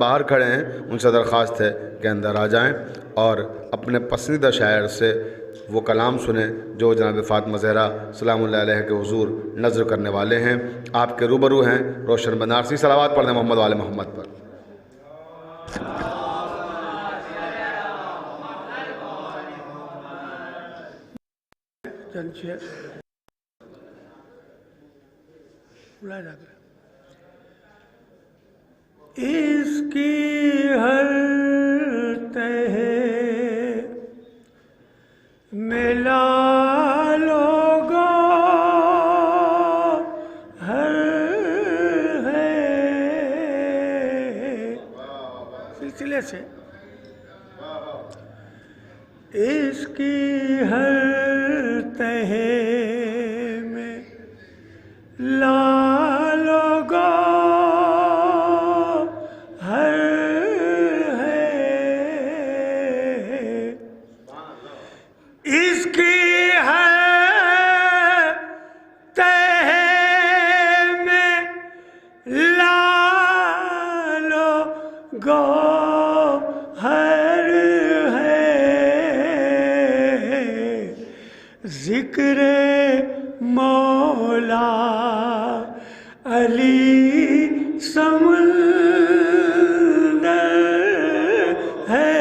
باہر کھڑے ہیں ان سے درخواست ہے کہ اندر آ جائیں اور اپنے پسندیدہ شاعر سے وہ کلام سنیں جو جناب فاطمہ زہرا سلام اللہ علیہ کے حضور نظر کرنے والے ہیں. آپ کے روبرو ہیں روشن بنارسی. صلوات پڑھیں محمد وال محمد پر. اس کی ہر تہ ملا لوگا ہر ہے سلسلے سے اس کی ہر تہ میں لالو گو ہر ہے اس کی ہر تہ میں لالو گو ہر ذکر مولا علی سمندر ہے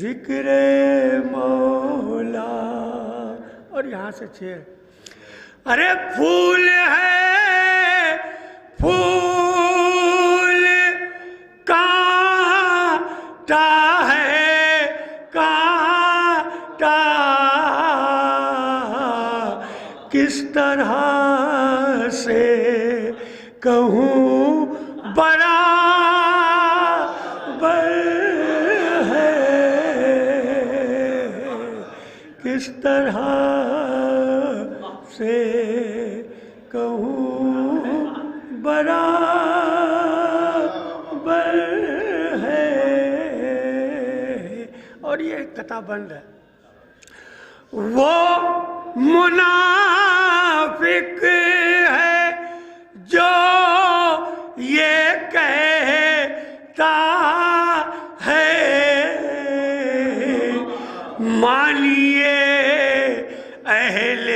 ذکر مولا. اور یہاں سے چھ ارے پھول ہے پھول کانٹا ہے کانٹا کس طرح سے کہوں برابر ہے کس طرح سے کہوں برابر ہے. اور یہ ایک قطع بند ہے. وہ منافق ہے جو یہ کہتا ہے مانیے اہل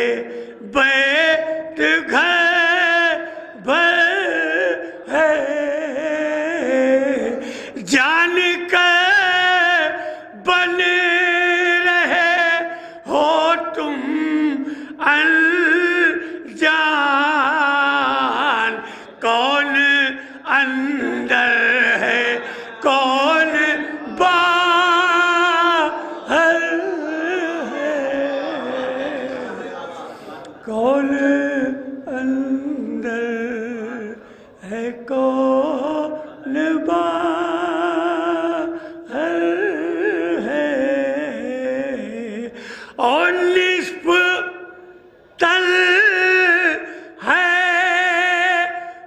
بیت گھر بھر ہے جان کر بن رہے ہو تم انجان کون اندر ہے کون باہر ہے کون اندر ہے کون باہر ہے. اور نصف تل ہے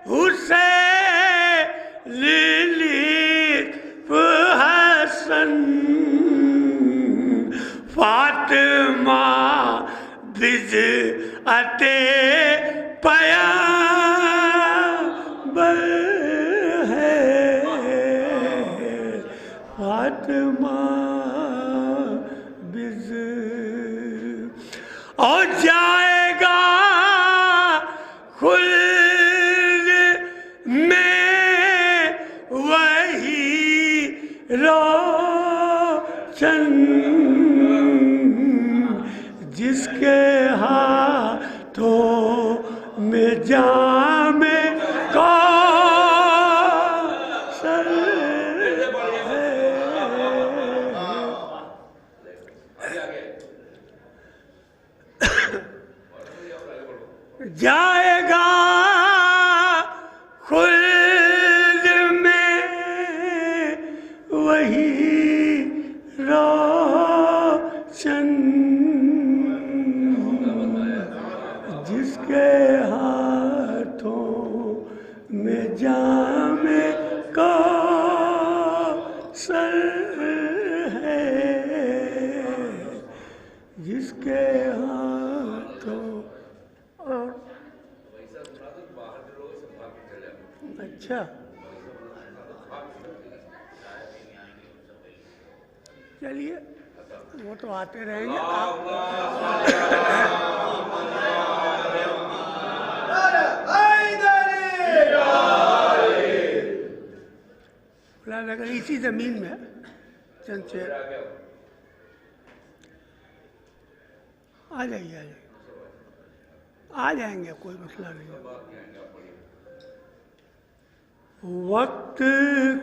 حسین نصف حسن فاطمہ بضعت پیغمبر ہے فاطمہ اور جائے گا خلد میں وہی روشن جس کے ہاتھوں میں جام کوثر ہے. جائے گا خلد میں وہی روشن جس کے ہاتھوں میں جام کوثر ہے جس کے ہاتھوں. اور اچھا اچھا چلیے وہ تو آتے رہیں گے اگر اسی زمین میں چند شعر آ جائیے آ جائیں گے کوئی مسئلہ نہیں وقت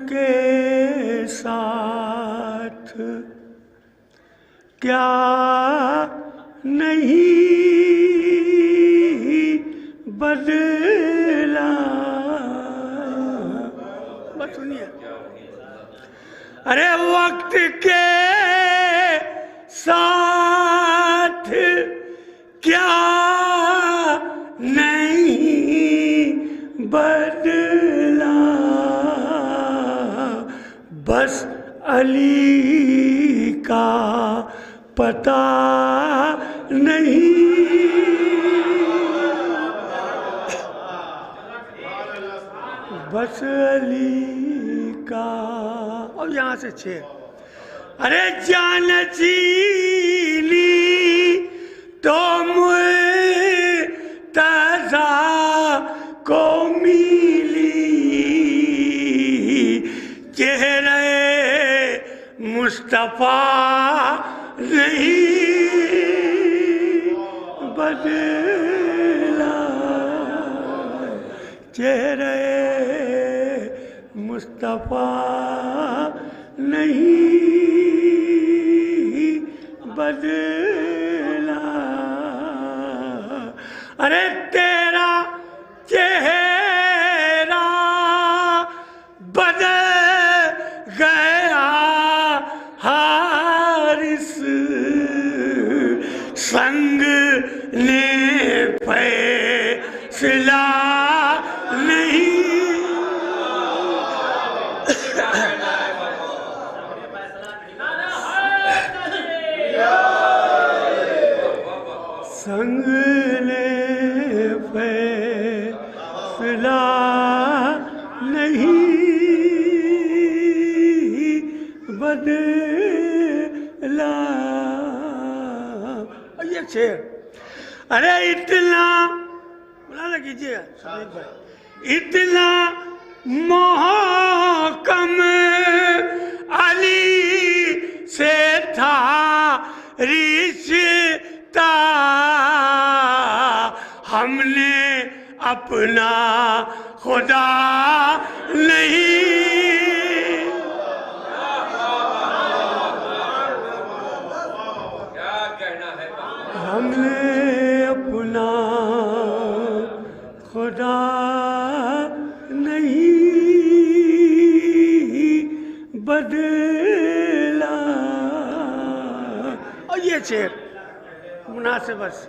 کے ساتھ کیا نہیں بدلا بس سنیے ارے وقت کے ساتھ کیا نہیں بدلا بس علی کا پتہ نہیں بس علی کا اور یہاں سے چھ ارے جان چیلی تو مرتضیٰ کو ملی چہرے مصطفیٰ نہیں بدلا چہرے مصطفیٰ نہیں بدلا ارے تیرا چہرہ بدل گیا حارث سنگ نے فیصلہ نہیں سنگ نے فیصلہ نہیں بدلا یہ شعر ارے اتنا بلانا کیجیے اتنا محکم علی سے تھا رشتہ ہم نے اپنا خدا نہیں ہم نے اپنا خدا نہیں بدلا اور یہ شعر مناسبت سے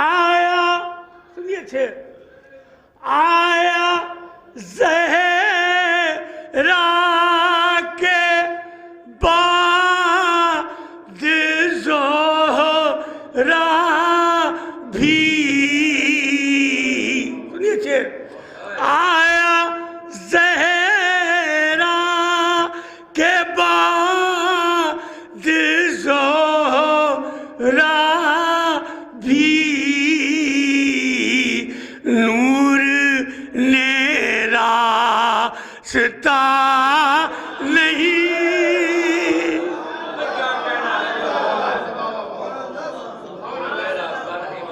آیا سنیے شعر آیا زہرا کے بعد زہرا بھی سنیے شعر آیا زہرا کے بعد زہرا بھی نور نے راستہ نہیں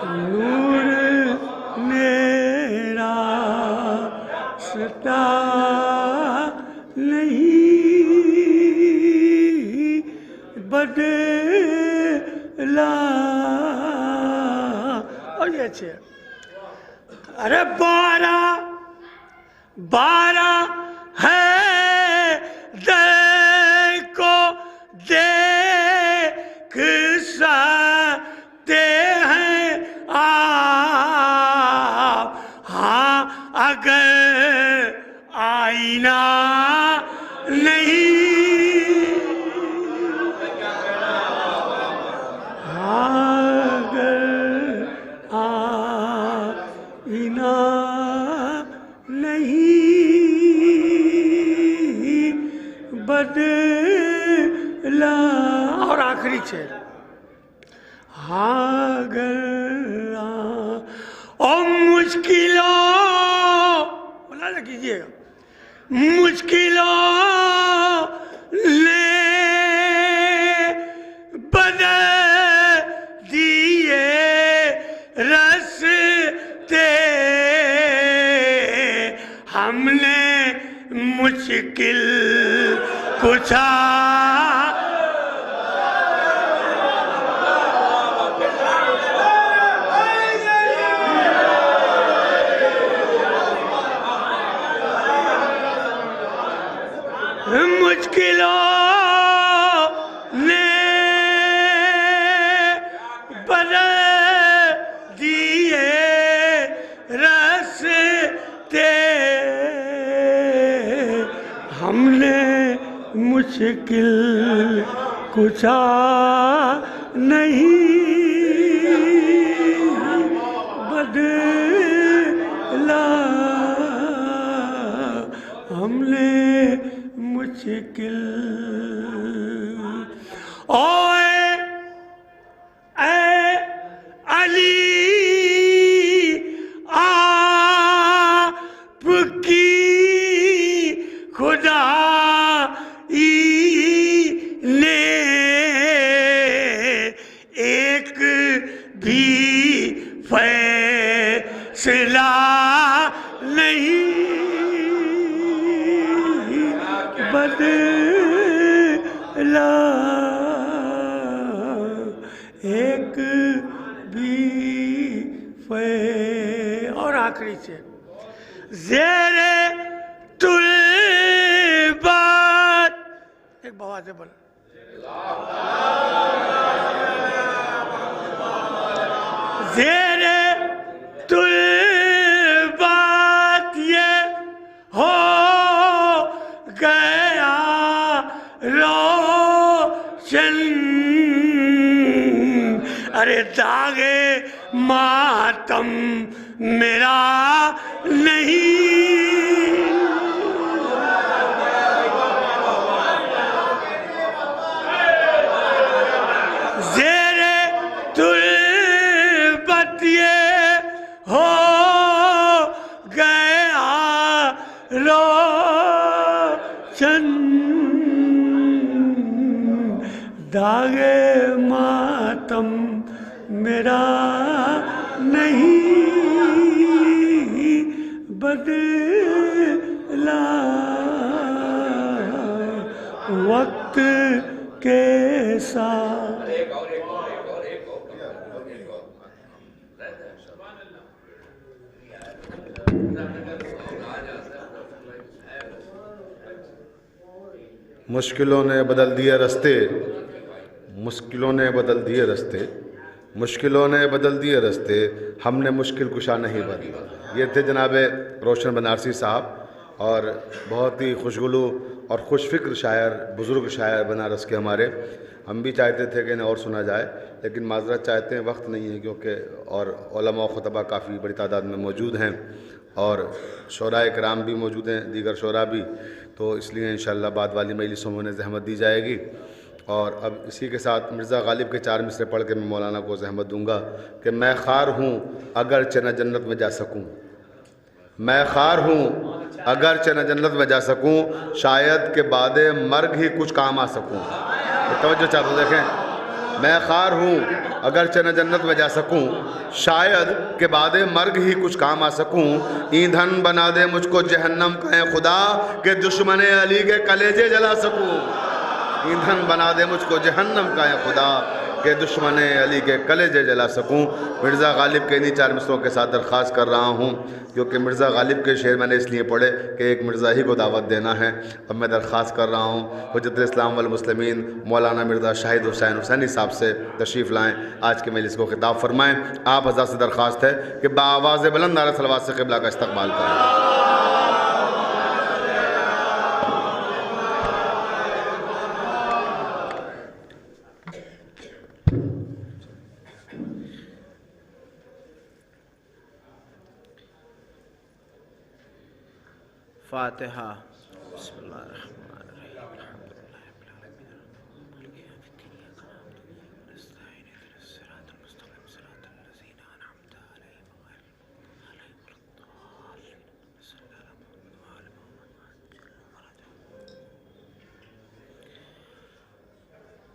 نور نے راستہ نہیں بدلا اور یہ اچھے ارے بارہ ہے دل کو دیکھ سکتے ہیں آپ ہاں اگر آئینہ نہیں اگر آئینہ نہیں آخری شعر. اگر اور مشکلوں بولا کیجیے گا مشکلوں نے بدل دیے رستے ہم نے مشکل کشا مشکلوں نے بدل دیے رستے ہم نے مشکل کشا نہیں بدلا ہم نے مشکل اے علی آپ کی خدائی نے ایک بھی فیصلہ نہیں بدلا ایک بھی اور آخری سے زیر طلبات ایک بوا سے بول زیر طلبات یہ ہو گیا روشن ارے داغ ماتم میرا نہیں زیر طلبت یہ ہو گیا روشن داغ ماتم میرا نہیں بدلا وقت کے ساتھ مشکلوں نے بدل دیے رستے مشکلوں نے بدل دیے رستے مشکلوں نے بدل دیے رستے ہم نے مشکل کشا نہیں بدلا. یہ تھے جناب روشن بنارسی صاحب اور بہت ہی خوشگلو اور خوش فکر شاعر بزرگ شاعر بنارس کے ہمارے. ہم بھی چاہتے تھے کہ انہیں اور سنا جائے لیکن معذرت چاہتے ہیں وقت نہیں ہے کیونکہ اور علماء و خطبہ کافی بڑی تعداد میں موجود ہیں اور شعراء کرام بھی موجود ہیں دیگر شعراء بھی تو اس لیے انشاءاللہ بعد والی مجلسوں میں انہیں زحمت دی جائے گی. اور اب اسی کے ساتھ مرزا غالب کے 4 مصرے پڑھ کے میں مولانا کو زحمت دوں گا کہ میں خار ہوں اگرچہ نہ جنت میں جا سکوں میں خار ہوں اگرچہ نہ جنت میں جا سکوں شاید کہ بعد مرگ ہی کچھ کام آ سکوں. توجہ چاہتا ہوں دیکھیں میں خار ہوں اگرچہ نہ جنت میں جا سکوں شاید کہ بعد مرگ ہی کچھ کام آ سکوں ایندھن بنا دے مجھ کو جہنم کا اے خدا کہ دشمن علی کے کلیجے جلا سکوں ایندھن بنا دے مجھ کو جہنم کا اے خدا کہ دشمن علی کے کلیجے جلا سکوں. مرزا غالب کے انہی 4 مصروں کے ساتھ درخواست کر رہا ہوں کیونکہ مرزا غالب کے شعر میں نے اس لیے پڑھے کہ ایک مرزا ہی کو دعوت دینا ہے. اب میں درخواست کر رہا ہوں حجت الاسلام والمسلمین مولانا مرزا شاہد حسین حسینی صاحب سے تشریف لائیں آج کے مجلس کو خطاب فرمائیں. آپ حضرات سے درخواست ہے کہ بآواز بلند نعرہ صلوات سے قبلہ کا استقبال کریں. فاتحہ. بسم اللہ الرحمن الرحیم. الحمدللہ رب العالمین.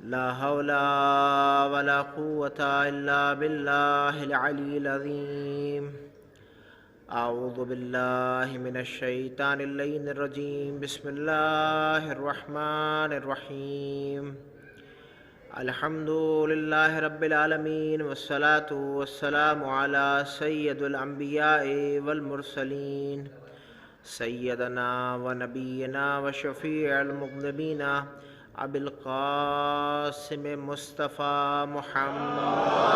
لا حول ولا قوة إلا بالله العلي العظيم أعوذ بالله من الشيطان اللعين الرجيم بسم الله الرحمن الرحيم الحمد لله رب العالمين والصلاة والسلام على سيد الأنبياء والمرسلين سيدنا ونبينا وشفيع المذنبين أبي القاسم مصطفى محمد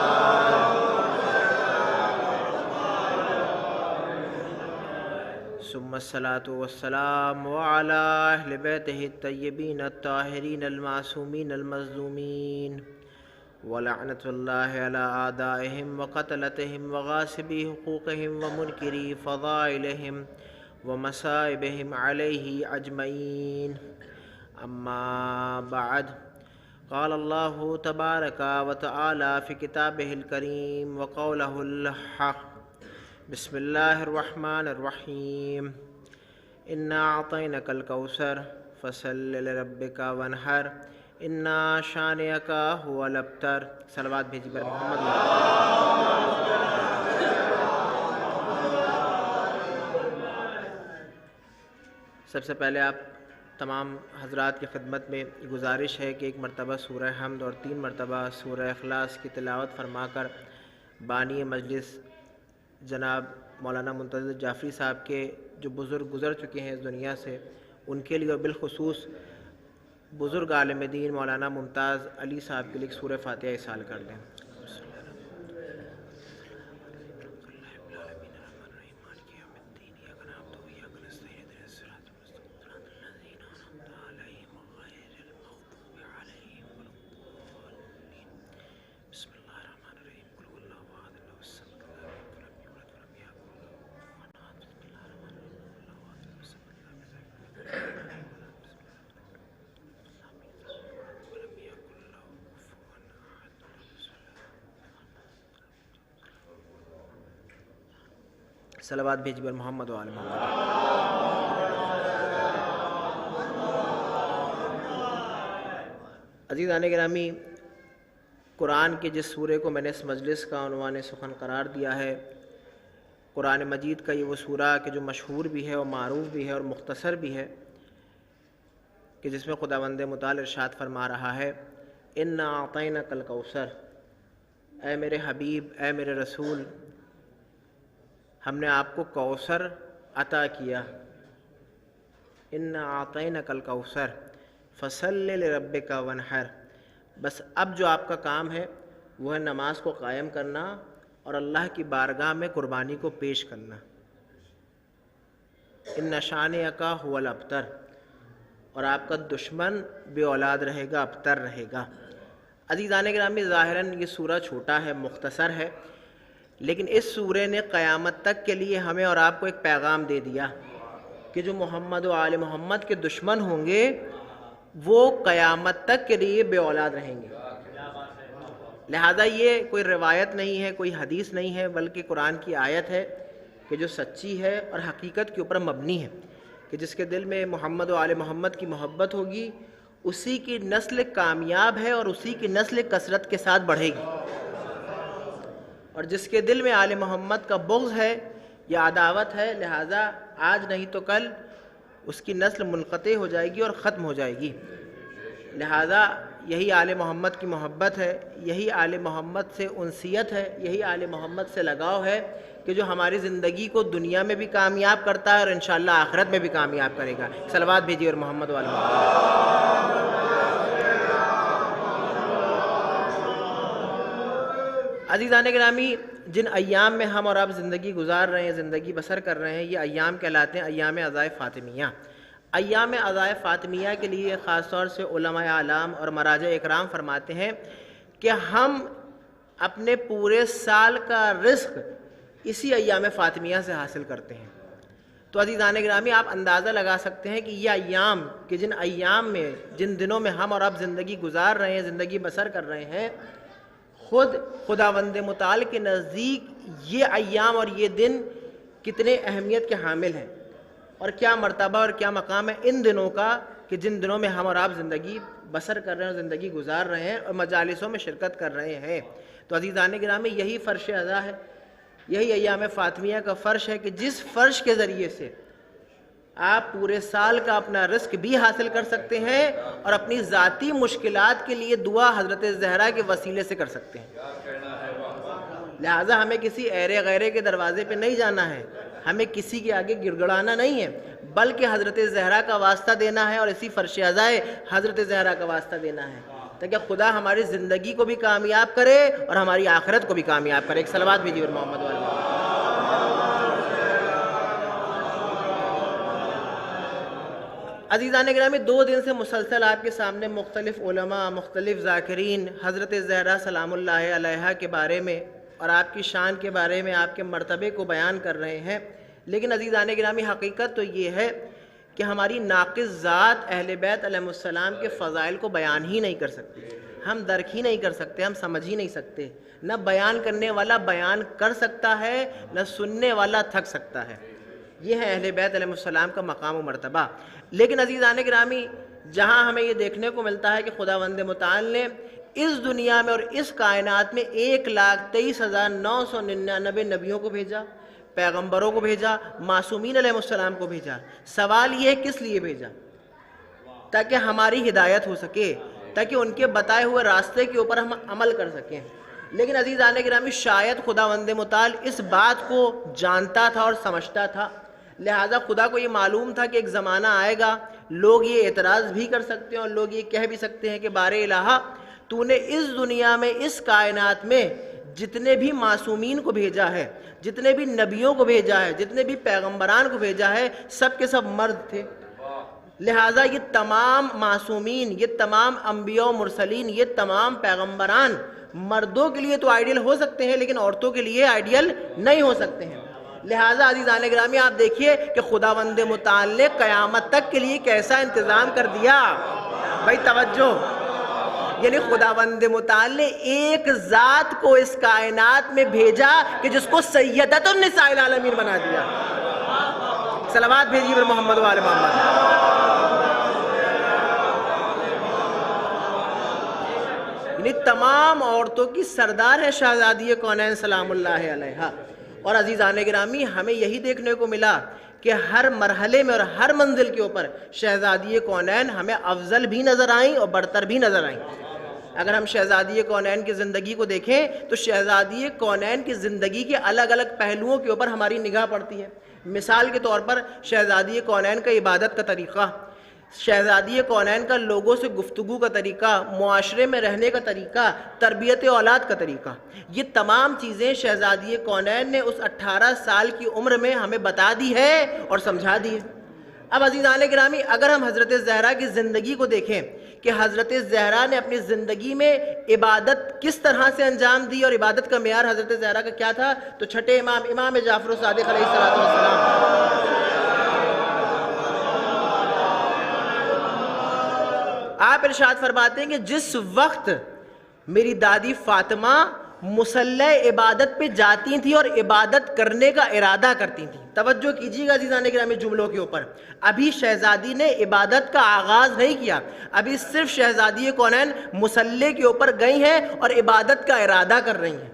ثم الصلاة والسلام وعلى أهل بيته الطيبين الطاهرين المعصومين المظلومين ولعنة الله على أعدائهم وقتلتهم وغاصبي حقوقهم ومنكري فضائلهم ومصائبهم عليه أجمعين أما بعد قال الله تبارك وتعالى في كتابه الكريم وقوله الحق بسم الله الرحمن الرحيم إنا أعطيناك الكوثر فصل لربك وانحر إنا شانئك هو الأبتر صلوات بھیجی پر محمد سب سے پہلے آپ تمام حضرات کی خدمت میں گزارش ہے کہ ایک مرتبہ سورہ حمد اور 3 مرتبہ سورہ اخلاص کی تلاوت فرما کر بانی مجلس جناب مولانا منتظر جعفری صاحب کے جو بزرگ گزر چکے ہیں اس دنیا سے ان کے لیے اور بالخصوص بزرگ عالم دین مولانا ممتاز علی صاحب کے لیے سورہ فاتحہ ارسال کر دیں صلوات بھیجی پر محمد و آل محمد عزیزان گرامی قرآن کے جس سورے کو میں نے اس مجلس کا عنوان سخن قرار دیا ہے قرآن مجید کا یہ وہ سورہ کہ جو مشہور بھی ہے اور معروف بھی ہے اور مختصر بھی ہے کہ جس میں خداوند متعال ارشاد فرما رہا ہے انا اعطیناک الکوثر اے میرے حبیب اے میرے رسول ہم نے آپ کو کوثر عطا کیا انا اعطیناک الکوثر فصل لربک وانحر بس اب جو آپ کا کام ہے وہ ہے نماز کو قائم کرنا اور اللہ کی بارگاہ میں قربانی کو پیش کرنا ان شانئک هو الابتر اور آپ کا دشمن بے اولاد رہے گا ابتر رہے گا عزیزان گرامی ظاہراً یہ سورہ چھوٹا ہے مختصر ہے لیکن اس سورے نے قیامت تک کے لیے ہمیں اور آپ کو ایک پیغام دے دیا کہ جو محمد و آل محمد کے دشمن ہوں گے وہ قیامت تک کے لیے بے اولاد رہیں گے لہذا یہ کوئی روایت نہیں ہے کوئی حدیث نہیں ہے بلکہ قرآن کی آیت ہے کہ جو سچی ہے اور حقیقت کے اوپر مبنی ہے کہ جس کے دل میں محمد و آل محمد کی محبت ہوگی اسی کی نسل کامیاب ہے اور اسی کی نسل کثرت کے ساتھ بڑھے گی اور جس کے دل میں آل محمد کا بغض ہے یا عداوت ہے لہٰذا آج نہیں تو کل اس کی نسل منقطع ہو جائے گی اور ختم ہو جائے گی لہٰذا یہی آل محمد کی محبت ہے یہی آل محمد سے انسیت ہے یہی آل محمد سے لگاؤ ہے کہ جو ہماری زندگی کو دنیا میں بھی کامیاب کرتا ہے اور انشاءاللہ آخرت میں بھی کامیاب کرے گا صلوات بھیجیے اور محمد و آل محمد عزیزان گرامی جن ایام میں ہم اور آپ زندگی گزار رہے ہیں زندگی بسر کر رہے ہیں یہ ایام کہلاتے ہیں ایام عزائے فاطمیہ ایام عزائے فاطمیہ کے لیے خاص طور سے علماء اعلام اور مراجع اکرام فرماتے ہیں کہ ہم اپنے پورے سال کا رزق اسی ایام فاطمیہ سے حاصل کرتے ہیں تو عزیزان گرامی آپ اندازہ لگا سکتے ہیں کہ یہ ایام کہ جن ایام میں جن دنوں میں ہم اور آپ زندگی گزار رہے ہیں زندگی بسر کر رہے ہیں خود خداوند متعال کے نزدیک یہ ایام اور یہ دن کتنے اہمیت کے حامل ہیں اور کیا مرتبہ اور کیا مقام ہے ان دنوں کا کہ جن دنوں میں ہم اور آپ زندگی بسر کر رہے ہیں اور زندگی گزار رہے ہیں اور مجالسوں میں شرکت کر رہے ہیں. تو عزیزان گرامی یہی فرش ادا ہے, یہی ایام فاطمیہ کا فرش ہے کہ جس فرش کے ذریعے سے آپ پورے سال کا اپنا رزق بھی حاصل کر سکتے ہیں اور اپنی ذاتی مشکلات کے لیے دعا حضرت زہرا کے وسیلے سے کر سکتے ہیں. لہٰذا ہمیں کسی ایرے غیرے کے دروازے پہ نہیں جانا ہے, ہمیں کسی کے آگے گڑ گڑانا نہیں ہے, بلکہ حضرت زہرا کا واسطہ دینا ہے اور اسی فرش عزائے حضرت زہرا کا واسطہ دینا ہے تاکہ خدا ہماری زندگی کو بھی کامیاب کرے اور ہماری آخرت کو بھی کامیاب کرے. ایک صلوات بھیجیے محمد والے. عزیزان گرامی 2 دن سے مسلسل آپ کے سامنے مختلف علماء, مختلف ذاکرین حضرت زہرا سلام اللہ علیہا کے بارے میں اور آپ کی شان کے بارے میں, آپ کے مرتبے کو بیان کر رہے ہیں. لیکن عزیزان گرامی حقیقت تو یہ ہے کہ ہماری ناقص ذات اہل بیت علیہ السلام کے فضائل کو بیان ہی نہیں کر سکتے, ہم درک ہی نہیں کر سکتے, ہم سمجھ ہی نہیں سکتے. نہ بیان کرنے والا بیان کر سکتا ہے, نہ سننے والا تھک سکتا ہے. یہ ہے اہل بیت علیہ السلام کا مقام و مرتبہ. لیکن عزیزان گرامی جہاں ہمیں یہ دیکھنے کو ملتا ہے کہ خداوند متعال نے اس دنیا میں اور اس کائنات میں 1,23,999 نبیوں کو بھیجا, پیغمبروں کو بھیجا, معصومین علیہ السلام کو بھیجا. سوال یہ ہے کس لیے بھیجا؟ تاکہ ہماری ہدایت ہو سکے, تاکہ ان کے بتائے ہوئے راستے کے اوپر ہم عمل کر سکیں. لیکن عزیزان گرامی شاید خداوند متعال اس بات کو جانتا تھا اور سمجھتا تھا, لہذا خدا کو یہ معلوم تھا کہ ایک زمانہ آئے گا لوگ یہ اعتراض بھی کر سکتے ہیں اور لوگ یہ کہہ بھی سکتے ہیں کہ بار الہ تو نے اس دنیا میں, اس کائنات میں جتنے بھی معصومین کو بھیجا ہے, جتنے بھی نبیوں کو بھیجا ہے, جتنے بھی پیغمبران کو بھیجا ہے, سب کے سب مرد تھے. لہٰذا یہ تمام معصومین, یہ تمام انبیاء و مرسلین, یہ تمام پیغمبران مردوں کے لیے تو آئیڈیل ہو سکتے ہیں لیکن عورتوں کے لیے آئیڈیل نہیں ہو سکتے ہیں. لہٰذا عزیزان گرامی آپ دیکھیے کہ خداوند متعال نے قیامت تک کے لیے کیسا انتظام کر دیا. بھائی توجہ, یعنی خداوند متعال نے ایک ذات کو اس کائنات میں بھیجا کہ جس کو سیدۃ النساء العالمین بنا دیا. صلوات بھیجیے محمد وآل محمد. یعنی تمام عورتوں کی سردار ہے شہزادی کونین سلام اللہ علیہا. اور عزیزان گرامی ہمیں یہی دیکھنے کو ملا کہ ہر مرحلے میں اور ہر منزل کے اوپر شہزادی کونین ہمیں افضل بھی نظر آئیں اور برتر بھی نظر آئیں. اگر ہم شہزادی کونین کی زندگی کو دیکھیں تو شہزادی کونین کی زندگی کے الگ الگ پہلوؤں کے اوپر ہماری نگاہ پڑتی ہے. مثال کے طور پر شہزادی کونین کا عبادت کا طریقہ, شہزادی کونین کا لوگوں سے گفتگو کا طریقہ, معاشرے میں رہنے کا طریقہ, تربیت اولاد کا طریقہ, یہ تمام چیزیں شہزادی کونین نے اس 18 سال کی عمر میں ہمیں بتا دی ہے اور سمجھا دی ہے. اب عزیزان گرامی اگر ہم حضرت زہرا کی زندگی کو دیکھیں کہ حضرت زہرا نے اپنی زندگی میں عبادت کس طرح سے انجام دی اور عبادت کا معیار حضرت زہرا کا کیا تھا, تو چھٹے امام جعفر الصادق علیہ السلام آپ ارشاد فرماتے ہیں کہ جس وقت میری دادی فاطمہ مصلی عبادت پہ جاتی تھی اور عبادت کرنے کا ارادہ کرتی تھی. توجہ کیجیے گا عزیزان گرامی جملوں کے اوپر, ابھی شہزادی نے عبادت کا آغاز نہیں کیا, ابھی صرف شہزادی کونین مصلی کے اوپر گئی ہیں اور عبادت کا ارادہ کر رہی ہیں.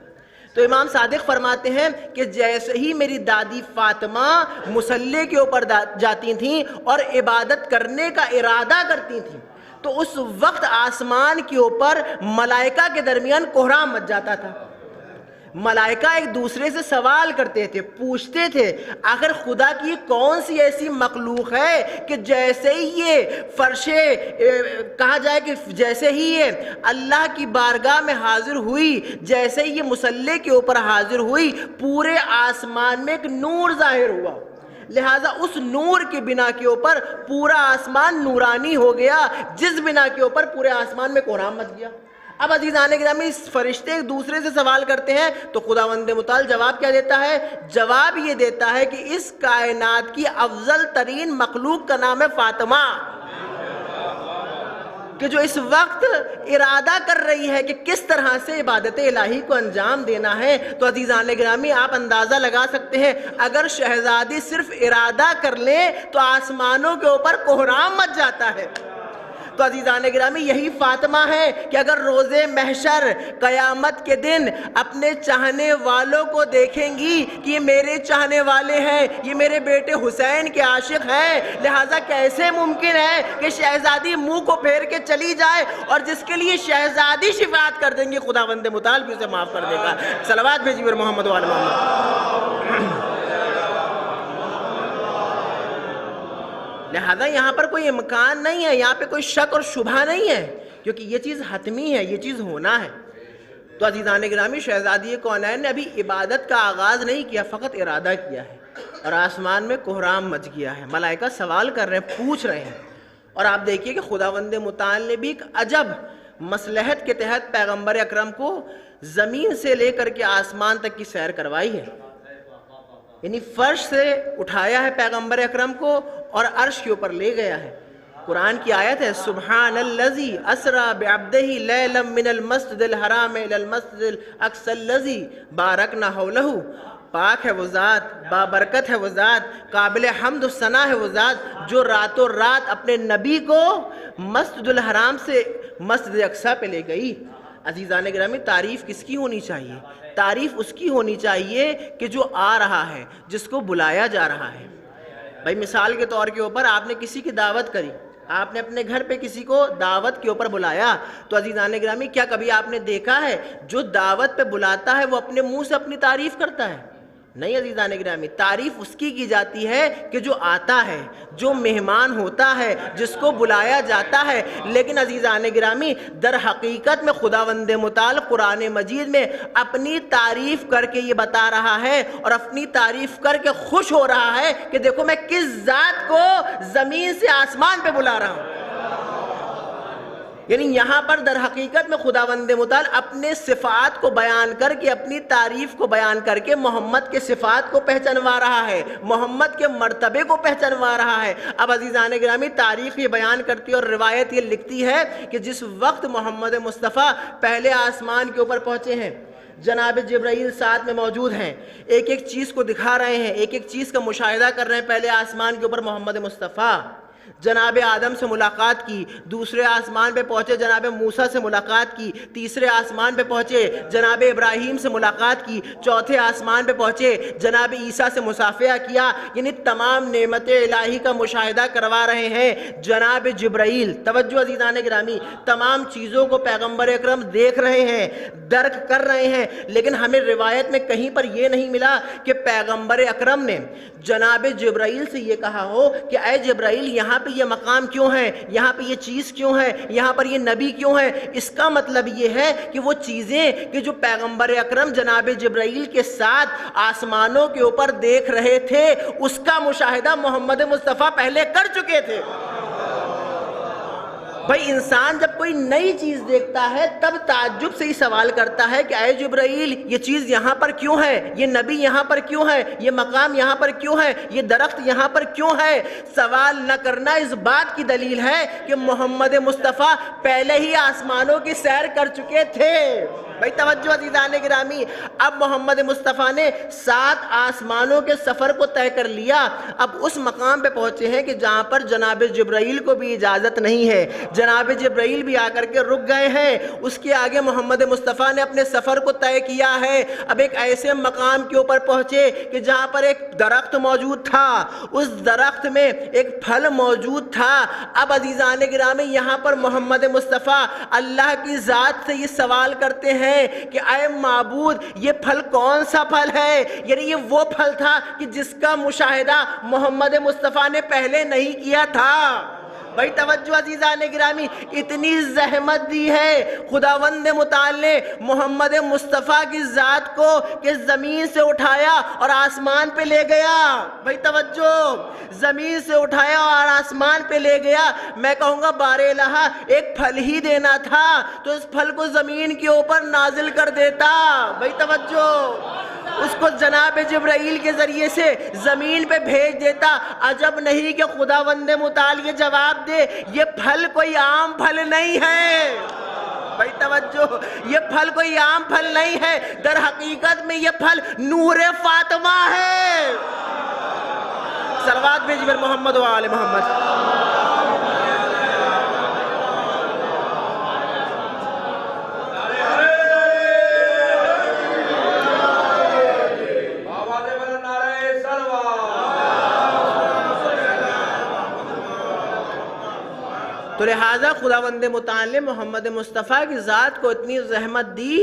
تو امام صادق فرماتے ہیں کہ جیسے ہی میری دادی فاطمہ مصلی کے اوپر جاتی تھیں اور عبادت کرنے کا ارادہ کرتی تھیں تو اس وقت آسمان کے اوپر ملائکہ کے درمیان کوہرام مچ جاتا تھا. ملائکہ ایک دوسرے سے سوال کرتے تھے, پوچھتے تھے آخر خدا کی کون سی ایسی مخلوق ہے کہ جیسے ہی یہ فرش کہا جائے کہ جیسے ہی یہ اللہ کی بارگاہ میں حاضر ہوئی, جیسے ہی یہ مصلی کے اوپر حاضر ہوئی, پورے آسمان میں ایک نور ظاہر ہوا. لہٰذا اس نور کی بنا کے اوپر پورا آسمان نورانی ہو گیا, جس بنا کے اوپر پورے آسمان میں کوہرام مچ گیا. اب عزیزان گرامی اس فرشتے ایک دوسرے سے سوال کرتے ہیں تو خداوند متعال جواب کیا دیتا ہے؟ جواب یہ دیتا ہے کہ اس کائنات کی افضل ترین مخلوق کا نام ہے فاطمہ. کہ جو اس وقت ارادہ کر رہی ہے کہ کس طرح سے عبادت الہی کو انجام دینا ہے، تو عزیزان گرامی آپ اندازہ لگا سکتے ہیں اگر شہزادی صرف ارادہ کر لیں تو آسمانوں کے اوپر کوہرام مچ جاتا ہے۔ تو عزیزان گرامی یہی فاطمہ ہے کہ اگر روز محشر قیامت کے دن اپنے چاہنے والوں کو دیکھیں گی کہ یہ میرے چاہنے والے ہیں، یہ میرے بیٹے حسین کے عاشق ہیں، لہٰذا کیسے ممکن ہے کہ شہزادی منہ کو پھیر کے چلی جائے اور جس کے لیے شہزادی شفاعت کر دیں گی خداوند متعال بھی اسے معاف کر دے گا۔ صلوات بھیجیے محمد و آل محمد۔ لہذا یہاں پر کوئی امکان نہیں ہے، یہاں پہ کوئی شک اور شبہ نہیں ہے، کیونکہ یہ چیز حتمی ہے، یہ چیز ہونا ہے۔ تو عزیزان گرامی شہزادی کونین نے ابھی عبادت کا آغاز نہیں کیا، فقط ارادہ کیا ہے اور آسمان میں کوہرام مچ گیا ہے، ملائکہ سوال کر رہے ہیں، پوچھ رہے ہیں۔ اور آپ دیکھیے کہ خداوند متعال نے بھی ایک عجب مصلحت کے تحت پیغمبر اکرم کو زمین سے لے کر کے آسمان تک کی سیر کروائی ہے، یعنی فرش سے اٹھایا ہے پیغمبر اکرم کو اور عرش کے اوپر لے گیا ہے۔ قرآن کی آیت ہے سبحان الذی اسری بعبدہ لیلا من المسجد الحرام الی المسجد الاقصی الذی بارکنا حولہ۔ پاک ہے وہ ذات، بابرکت ہے وہ ذات، قابل حمد و ثنا ہے وہ ذات جو راتوں رات اپنے نبی کو مسجد الحرام سے مسجد اقصی پہ لے گئی۔ عزیزان گرامی تعریف کس کی ہونی چاہیے؟ تعریف اس کی ہونی چاہیے کہ جو آ رہا ہے، جس کو بلایا جا رہا ہے۔ بھائی مثال کے طور کے اوپر آپ نے کسی کی دعوت کری، آپ نے اپنے گھر پہ کسی کو دعوت کے اوپر بلایا، تو عزیزان گرامی کیا کبھی آپ نے دیکھا ہے جو دعوت پہ بلاتا ہے وہ اپنے منہ سے اپنی تعریف کرتا ہے؟ نہیں عزیزان گرامی، تعریف اس کی جاتی ہے کہ جو آتا ہے، جو مہمان ہوتا ہے، جس کو بلایا جاتا ہے۔ لیکن عزیزان گرامی در حقیقت میں خداوند متعال قرآن مجید میں اپنی تعریف کر کے یہ بتا رہا ہے اور اپنی تعریف کر کے خوش ہو رہا ہے کہ دیکھو میں کس ذات کو زمین سے آسمان پہ بلا رہا ہوں۔ یعنی یہاں پر در حقیقت میں خداوند متعال اپنے صفات کو بیان کر کے، اپنی تعریف کو بیان کر کے محمد کے صفات کو پہچانوا رہا ہے، محمد کے مرتبے کو پہچانوا رہا ہے۔ اب عزیزان گرامی تاریخ یہ بیان کرتی ہے اور روایت یہ لکھتی ہے کہ جس وقت محمد مصطفیٰ پہلے آسمان کے اوپر پہنچے ہیں، جناب جبرائیل ساتھ میں موجود ہیں، ایک ایک چیز کو دکھا رہے ہیں، ایک ایک چیز کا مشاہدہ کر رہے ہیں۔ پہلے آسمان کے اوپر محمد مصطفیٰ جناب آدم سے ملاقات کی، دوسرے آسمان پہ پہنچے جناب موسیٰ سے ملاقات کی، تیسرے آسمان پہ پہنچے جناب ابراہیم سے ملاقات کی، چوتھے آسمان پہ پہنچے جناب عیسیٰ سے مصافحہ کیا، یعنی تمام نعمت الہی کا مشاہدہ کروا رہے ہیں جناب جبرائیل۔ توجہ عزیزان گرامی، تمام چیزوں کو پیغمبر اکرم دیکھ رہے ہیں، درک کر رہے ہیں، لیکن ہمیں روایت میں کہیں پر یہ نہیں ملا کہ پیغمبر اکرم نے جناب جبرائیل سے یہ کہا ہو کہ اے جبرائیل یہاں پہ یہ مقام کیوں ہے، یہاں پہ یہ چیز کیوں ہے، یہاں پر یہ نبی کیوں ہے۔ اس کا مطلب یہ ہے کہ وہ چیزیں کہ جو پیغمبر اکرم جناب جبرائیل کے ساتھ آسمانوں کے اوپر دیکھ رہے تھے، اس کا مشاہدہ محمد مصطفیٰ پہلے کر چکے تھے۔ بھائی انسان جب کوئی نئی چیز دیکھتا ہے تب تعجب سے ہی سوال کرتا ہے کہ اے جبرائیل یہ چیز یہاں پر کیوں ہے، یہ نبی یہاں پر کیوں ہے، یہ مقام یہاں پر کیوں ہے، یہ درخت یہاں پر کیوں ہے۔ سوال نہ کرنا اس بات کی دلیل ہے کہ محمد مصطفیٰ پہلے ہی آسمانوں کی سیر کر چکے تھے۔ بھائی توجہ عزیزان گرامی، اب محمد مصطفیٰ نے 7 آسمانوں کے سفر کو طے کر لیا، اب اس مقام پہ پہنچے ہیں کہ جہاں پر جناب جبرائیل کو بھی اجازت نہیں ہے، جناب جبرائیل بھی آ کر کے رک گئے ہیں۔ اس کے آگے محمد مصطفیٰ نے اپنے سفر کو طے کیا ہے۔ اب ایک ایسے مقام کے اوپر پہنچے کہ جہاں پر ایک درخت موجود تھا، اس درخت میں ایک پھل موجود تھا۔ اب عزیزان گرامی یہاں پر محمد مصطفیٰ اللہ کی ذات سے یہ سوال کرتے ہیں کہ اے معبود یہ پھل کون سا پھل ہے، یعنی یہ وہ پھل تھا کہ جس کا مشاہدہ محمد مصطفیٰ نے پہلے نہیں کیا تھا۔ بھائی توجہ عزیزان گرامی، اتنی زحمت دی ہے خداوند متعال نے محمد مصطفیٰ کی ذات کو کہ زمین سے اٹھایا اور آسمان پہ لے گیا۔ بھائی توجہ، زمین سے اٹھایا اور آسمان پہ لے گیا۔ میں کہوں گا بار الہ ایک پھل ہی دینا تھا تو اس پھل کو زمین کے اوپر نازل کر دیتا۔ بھائی توجہ، اس کو جناب جبرائیل کے ذریعے سے زمین پہ بھیج دیتا۔ عجب نہیں کہ خداوند متعال یہ جواب دے، یہ پھل کوئی عام پھل نہیں ہے۔ بھائی توجہ، یہ پھل کوئی عام پھل نہیں ہے، در حقیقت میں یہ پھل نور فاطمہ ہے۔ صلوات بھیجیے محمد و آل محمد۔ تو لہٰذا خداوند متعال نے محمد مصطفیٰ کی ذات کو اتنی زحمت دی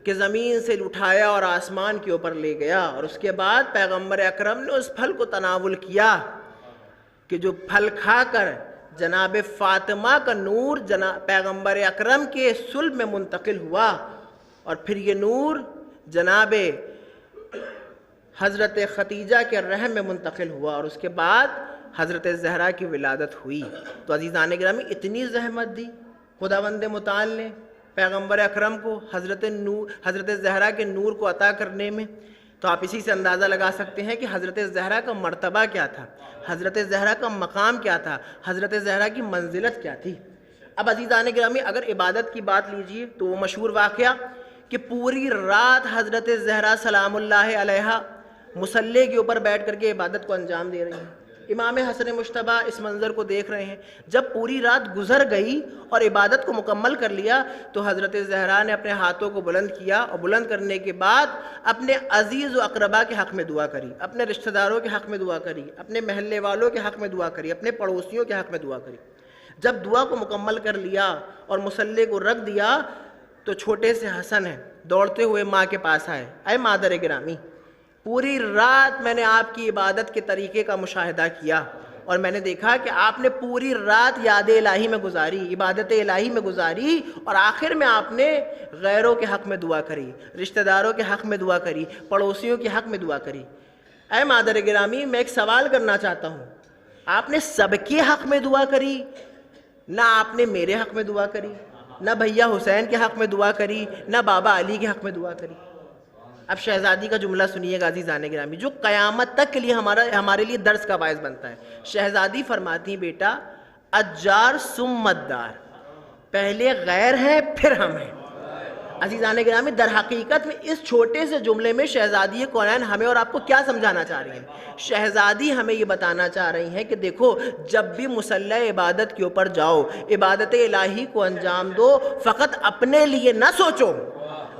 کہ زمین سے اٹھایا اور آسمان کے اوپر لے گیا، اور اس کے بعد پیغمبر اکرم نے اس پھل کو تناول کیا کہ جو پھل کھا کر جناب فاطمہ کا نور پیغمبر اکرم کے صلب میں منتقل ہوا، اور پھر یہ نور جناب حضرت خدیجہ کے رحم میں منتقل ہوا، اور اس کے بعد حضرت زہرا کی ولادت ہوئی۔ تو عزیزان گرامی اتنی زحمت دی خداوند متعال نے پیغمبر اکرم کو حضرت زہرا کے نور کو عطا کرنے میں، تو آپ اسی سے اندازہ لگا سکتے ہیں کہ حضرت زہرا کا مرتبہ کیا تھا، حضرت زہرا کا مقام کیا تھا، حضرت زہرا کی منزلت کیا تھی۔ اب عزیزان گرامی اگر عبادت کی بات لیجئے تو وہ مشہور واقعہ کہ پوری رات حضرت زہرا سلام اللہ علیہا مصلی کے اوپر بیٹھ کر کے عبادت کو انجام دے رہی ہیں۔ امام حسن مجتبیٰ اس منظر کو دیکھ رہے ہیں، جب پوری رات گزر گئی اور عبادت کو مکمل کر لیا تو حضرت زہرا نے اپنے ہاتھوں کو بلند کیا، اور بلند کرنے کے بعد اپنے عزیز و اقربا کے حق میں دعا کری، اپنے رشتہ داروں کے حق میں دعا کری، اپنے محلے والوں کے حق میں دعا کری، اپنے پڑوسیوں کے حق میں دعا کری۔ جب دعا کو مکمل کر لیا اور مصلی کو رکھ دیا تو چھوٹے سے حسن ہیں دوڑتے ہوئے ماں کے پاس آئے، اے مادر گرامی، پوری رات میں نے آپ کی عبادت کے طریقے کا مشاہدہ کیا، اور میں نے دیکھا کہ آپ نے پوری رات یاد الہی میں گزاری، عبادت الہی میں گزاری، اور آخر میں آپ نے غیروں کے حق میں دعا کری، رشتہ داروں کے حق میں دعا کری، پڑوسیوں کے حق میں دعا کری۔ اے مادر گرامی، میں ایک سوال کرنا چاہتا ہوں، آپ نے سب کے حق میں دعا کری؟ نہ آپ نے میرے حق میں دعا کری، نہ بھیا حسین کے حق میں دعا کری، نہ بابا علی کے حق میں دعا کری۔ اب شہزادی کا جملہ سنیے گا عزیزان گرامی، جو قیامت تک کے لیے ہمارے لیے درس کا باعث بنتا ہے۔ شہزادی فرماتی ہیں، بیٹا اجار ثم الدار، پہلے غیر ہیں پھر ہم ہیں۔ عزیزان گرامی، در حقیقت میں اس چھوٹے سے جملے میں شہزادی کونین ہمیں اور آپ کو کیا سمجھانا چاہ رہی ہیں؟ شہزادی ہمیں یہ بتانا چاہ رہی ہیں کہ دیکھو، جب بھی مصلی عبادت کے اوپر جاؤ، عبادت الہی کو انجام دو، فقط اپنے لیے نہ سوچو،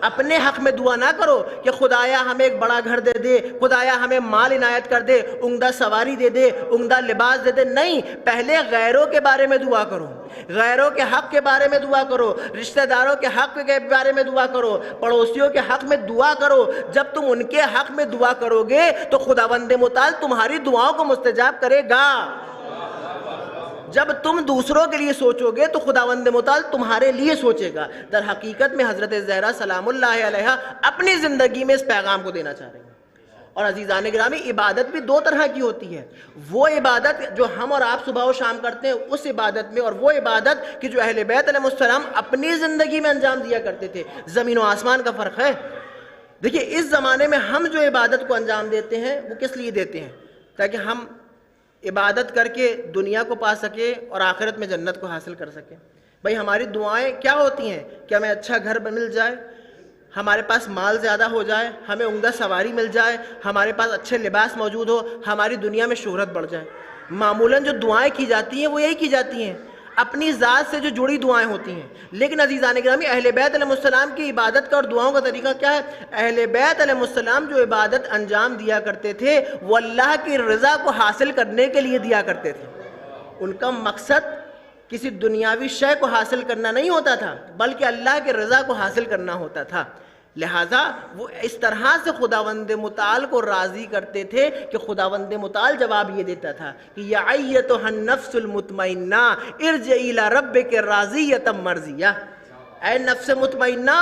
اپنے حق میں دعا نہ کرو کہ خدایا ہمیں ایک بڑا گھر دے دے، خدایا ہمیں مال عنایت کر دے، عمدہ سواری دے دے، عمدہ لباس دے دے۔ نہیں، پہلے غیروں کے بارے میں دعا کرو، غیروں کے حق کے بارے میں دعا کرو، رشتہ داروں کے حق کے بارے میں دعا کرو، پڑوسیوں کے حق میں دعا کرو۔ جب تم ان کے حق میں دعا کرو گے تو خداوند متعال تمہاری دعاؤں کو مستجاب کرے گا۔ جب تم دوسروں کے لیے سوچو گے تو خداوند متعال تمہارے لیے سوچے گا۔ در حقیقت میں حضرت زہرا سلام اللہ علیہا اپنی زندگی میں اس پیغام کو دینا چاہ رہی ہیں۔ اور عزیزان گرامی، عبادت بھی دو طرح کی ہوتی ہے، وہ عبادت جو ہم اور آپ صبح و شام کرتے ہیں اس عبادت میں، اور وہ عبادت کہ جو اہل بیت علیہ السلام اپنی زندگی میں انجام دیا کرتے تھے۔ زمین و آسمان کا فرق ہے۔ دیکھیے، اس زمانے میں ہم جو عبادت کو انجام دیتے ہیں وہ کس لیے دیتے ہیں؟ تاکہ ہم عبادت کر کے دنیا کو پا سکے اور آخرت میں جنت کو حاصل کر سکیں۔ بھائی ہماری دعائیں کیا ہوتی ہیں کہ ہمیں اچھا گھر مل جائے، ہمارے پاس مال زیادہ ہو جائے، ہمیں عمدہ سواری مل جائے، ہمارے پاس اچھے لباس موجود ہو، ہماری دنیا میں شہرت بڑھ جائے۔ معمولاً جو دعائیں کی جاتی ہیں وہ یہی کی جاتی ہیں، اپنی ذات سے جو جڑی دعائیں ہوتی ہیں۔ لیکن عزیزان گرامی، اہل بیت علیہ السلام کی عبادت کا اور دعاؤں کا طریقہ کیا ہے؟ اہل بیت علیہ السلام جو عبادت انجام دیا کرتے تھے وہ اللہ کی رضا کو حاصل کرنے کے لیے دیا کرتے تھے۔ ان کا مقصد کسی دنیاوی شے کو حاصل کرنا نہیں ہوتا تھا، بلکہ اللہ کی رضا کو حاصل کرنا ہوتا تھا۔ لہٰذا وہ اس طرح سے خداوند متعال کو راضی کرتے تھے کہ خداوند متعال جواب یہ دیتا تھا کہ یا ایتھا النفس المطمئنہ ارجعی الی ربک راضیۃ مرضیہ، اے نفس مطمئنہ،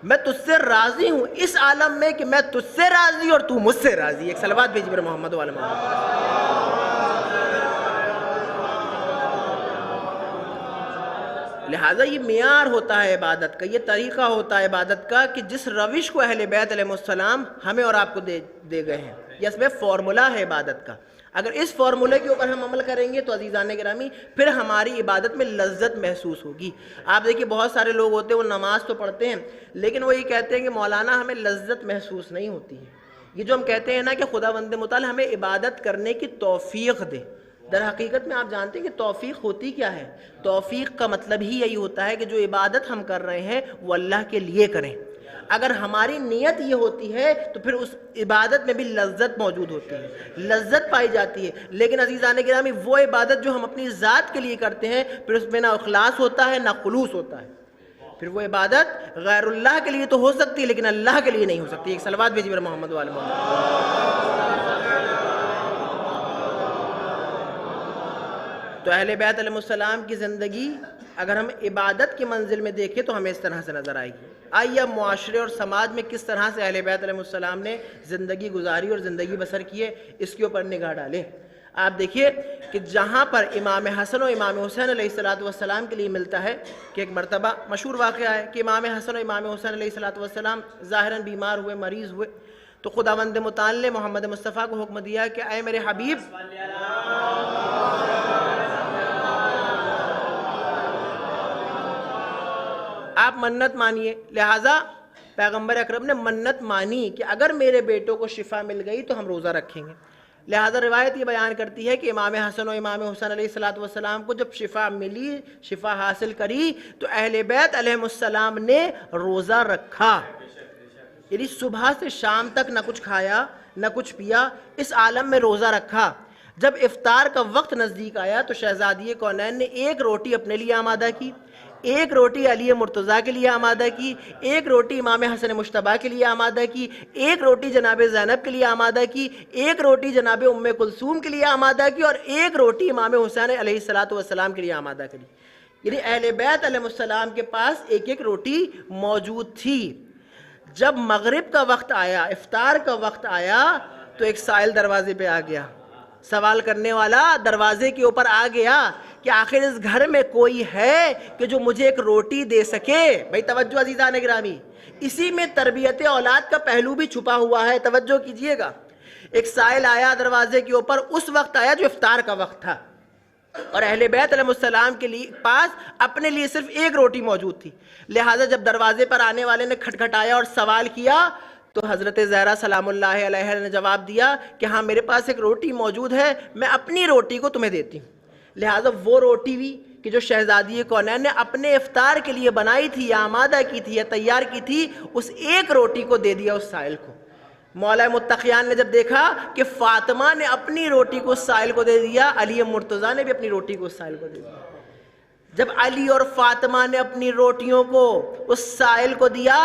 میں تجھ سے راضی ہوں اس عالم میں کہ میں تجھ سے راضی اور تو مجھ سے راضی۔ ایک صلوات بھیجیے میرے محمد و آل محمد۔ لہٰذا یہ معیار ہوتا ہے عبادت کا، یہ طریقہ ہوتا ہے عبادت کا کہ جس روش کو اہل بیت علیہ السلام ہمیں اور آپ کو دے گئے ہیں، یہ اس میں فارمولہ ہے عبادت کا۔ اگر اس فارمولے کے اوپر ہم عمل کریں گے تو عزیزان گرامی پھر ہماری عبادت میں لذت محسوس ہوگی۔ آپ دیکھیے بہت سارے لوگ ہوتے ہیں وہ نماز تو پڑھتے ہیں لیکن وہ یہ کہتے ہیں کہ مولانا ہمیں لذت محسوس نہیں ہوتی ہے۔ یہ جو ہم کہتے ہیں نا کہ خداوند متعال ہمیں عبادت کرنے کی توفیق دے، در حقیقت میں آپ جانتے ہیں کہ توفیق ہوتی کیا ہے؟ توفیق کا مطلب ہی یہی ہوتا ہے کہ جو عبادت ہم کر رہے ہیں وہ اللہ کے لیے کریں۔ اگر ہماری نیت یہ ہوتی ہے تو پھر اس عبادت میں بھی لذت موجود ہوتی ہے، لذت پائی جاتی ہے۔ لیکن عزیزان گرامی وہ عبادت جو ہم اپنی ذات کے لیے کرتے ہیں پھر اس میں نہ اخلاص ہوتا ہے نہ خلوص ہوتا ہے، پھر وہ عبادت غیر اللہ کے لیے تو ہو سکتی ہے لیکن اللہ کے لیے نہیں ہو سکتی۔ ایک صلوات بھیجیے میرے محمد والے محمد۔ تو اہل بیت علیہ السلام کی زندگی اگر ہم عبادت کی منزل میں دیکھیں تو ہمیں اس طرح سے نظر آئے گی۔ آئیے اب معاشرے اور سماج میں کس طرح سے اہل بیت علیہ السلام نے زندگی گزاری اور زندگی بسر کیے اس کے اوپر نگاہ ڈالیں۔ آپ دیکھیے کہ جہاں پر امام حسن و امام حسین علیہ السلام کے لیے ملتا ہے کہ ایک مرتبہ مشہور واقعہ ہے کہ امام حسن و امام حسین علیہ السلام ظاہراً بیمار ہوئے، مریض ہوئے، تو خداوند متعال نے محمد مصطفیٰ کو حکم دیا کہ اے میرے حبیب آپ منت مانیے۔ لہٰذا پیغمبر اکرم نے منت مانی کہ اگر میرے بیٹوں کو شفا مل گئی تو ہم روزہ رکھیں گے۔ لہٰذا روایت یہ بیان کرتی ہے کہ امام حسن و امام حسین علیہ السلام کو جب شفا ملی، شفا حاصل کری، تو اہل بیت علیہ السلام نے روزہ رکھا، یعنی صبح سے شام تک نہ کچھ کھایا نہ کچھ پیا، اس عالم میں روزہ رکھا۔ جب افطار کا وقت نزدیک آیا تو شہزادی کونین نے ایک روٹی اپنے لیے آمادہ کی، ایک روٹی علی مرتضیٰ کے لیے آمادہ کی، ایک روٹی امام حسن مجتبیٰ کے لیے آمادہ کی، ایک روٹی جناب زینب کے لیے آمادہ کی، ایک روٹی جناب ام کلثوم کے لیے آمادہ کی، اور ایک روٹی امام حسین علیہ السلام کے لیے آمادہ کری۔ یعنی اہل بیت علیہ السلام کے پاس ایک ایک روٹی موجود تھی۔ جب مغرب کا وقت آیا، افطار کا وقت آیا، تو ایک سائل دروازے پہ آ گیا، سوال کرنے والا دروازے کے اوپر آ گیا کہ آخر اس گھر میں کوئی ہے کہ جو مجھے ایک روٹی دے سکے۔ بھائی توجہ عزیزان گرامی، اسی میں تربیت اولاد کا پہلو بھی چھپا ہوا ہے، توجہ کیجئے گا۔ ایک سائل آیا دروازے کے اوپر، اس وقت آیا جو افطار کا وقت تھا، اور اہل بیت علیہ السلام کے پاس اپنے لیے صرف ایک روٹی موجود تھی۔ لہٰذا جب دروازے پر آنے والے نے کھٹکھٹایا اور سوال کیا تو حضرت زہرا سلام اللہ علیہ نے جواب دیا کہ ہاں میرے پاس ایک روٹی موجود ہے، میں اپنی روٹی کو تمہیں دیتی ہوں۔ لہٰذا وہ روٹی بھی کہ جو شہزادی کونین نے اپنے افطار کے لیے بنائی تھی یا آمادہ کی تھی یا تیار کی تھی، اس ایک روٹی کو دے دیا اس سائل کو۔ مولا متقیان نے جب دیکھا کہ فاطمہ نے اپنی روٹی کو اس سائل کو دے دیا، علی مرتضیٰ نے بھی اپنی روٹی کو اس سائل کو دے دیا۔ جب علی اور فاطمہ نے اپنی روٹیوں کو اس سائل کو دیا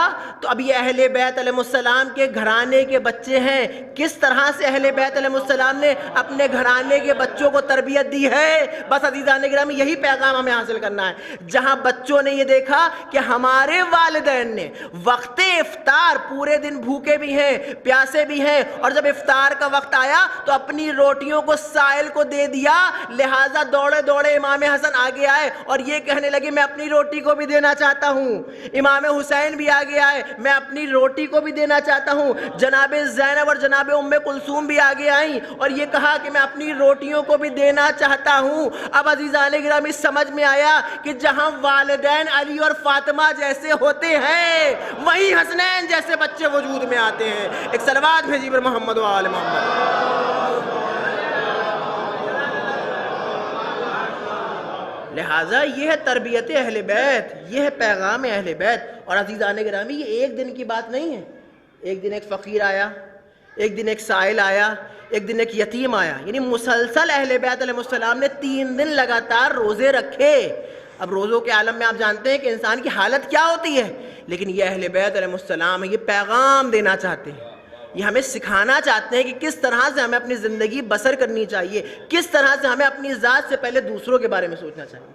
تو اب یہ اہل بیت علیہ السلام کے گھرانے کے بچے ہیں۔ کس طرح سے اہل بیت علیہ السلام نے اپنے گھرانے کے بچوں کو تربیت دی ہے، بس عزیزان گرامی یہی پیغام ہمیں حاصل کرنا ہے۔ جہاں بچوں نے یہ دیکھا کہ ہمارے والدین نے وقت افطار پورے دن بھوکے بھی ہیں، پیاسے بھی ہیں، اور جب افطار کا وقت آیا تو اپنی روٹیوں کو سائل کو دے دیا، لہٰذا دوڑے دوڑے امام حسن آگے آئے اور یہ کہنے لگے میں اپنی روٹی کو بھی دینا چاہتا ہوں۔ امام حسین بھی آگے آئے، میں اپنی روٹی کو بھی دینا چاہتا ہوں۔ جناب زینب اور جناب ام کلثوم بھی آگے آئیں اور یہ کہا کہ میں اپنی روٹیوں کو بھی دینا چاہتا ہوں۔ اب عزیزان گرامی سمجھ میں آیا کہ جہاں والدین علی اور فاطمہ جیسے ہوتے ہیں وہیں حسنین جیسے بچے وجود میں آتے ہیں۔ ایک صلوات بھیجیے پر محمد و آل محمد۔ لہٰذا یہ ہے تربیت اہل بیت، یہ ہے پیغام اہل بیت۔ اور عزیزان گرامی یہ ایک دن کی بات نہیں ہے۔ ایک دن ایک فقیر آیا، ایک دن ایک سائل آیا، ایک دن ایک یتیم آیا، یعنی مسلسل اہل بیت علیہ السلام نے 3 دن لگاتار روزے رکھے۔ اب روزوں کے عالم میں آپ جانتے ہیں کہ انسان کی حالت کیا ہوتی ہے، لیکن یہ اہل بیت علیہ السلام یہ پیغام دینا چاہتے ہیں، یہ ہمیں سکھانا چاہتے ہیں کہ کس طرح سے ہمیں اپنی زندگی بسر کرنی چاہیے، کس طرح سے ہمیں اپنی ذات سے پہلے دوسروں کے بارے میں سوچنا چاہیے۔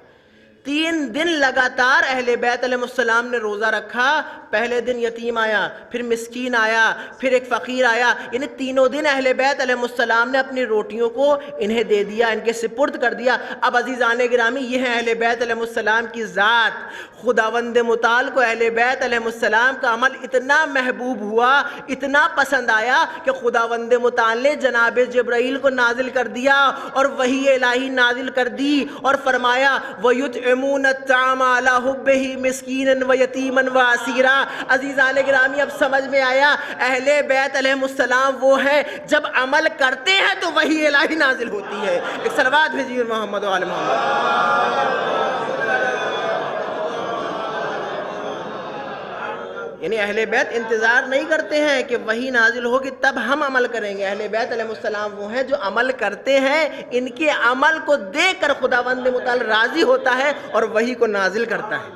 3 دن لگاتار اہل بیت علیہ السلام نے روزہ رکھا. پہلے دن یتیم آیا, پھر مسکین آیا, پھر ایک فقیر آیا, یعنی تینوں دن اہل بیت علیہ السلام نے اپنی روٹیوں کو انہیں دے دیا, ان کے سپرد کر دیا. اب عزیزان گرامی, یہ ہے اہل بیت علیہ السلام کی ذات. خداوند متعال کو اہل بیت علیہ السلام کا عمل اتنا محبوب ہوا, اتنا پسند آیا کہ خداوند متعال نے جناب جبرائیل کو نازل کر دیا اور وحی الہی نازل کر دی اور فرمایا وَيُطْعِمُونَ الطَّعَامَ عَلَىٰ حُبِّهِ مِسْكِينًا وَيَتِيمًا وَأَسِيرًا. عزیزان گرامی, اب سمجھ میں آیا اہل بیت علیہ السلام وہ ہیں جب عمل کرتے ہیں تو وحی الہی نازل ہوتی ہے. ایک صلوات بھیجیے محمد و آل محمد. یعنی اہل بیت انتظار نہیں کرتے ہیں کہ وحی نازل ہوگی تب ہم عمل کریں گے. اہل بیت علیہ السلام وہ ہیں جو عمل کرتے ہیں, ان کے عمل کو دیکھ کر خداوند متعال راضی ہوتا ہے اور وحی کو نازل کرتا ہے.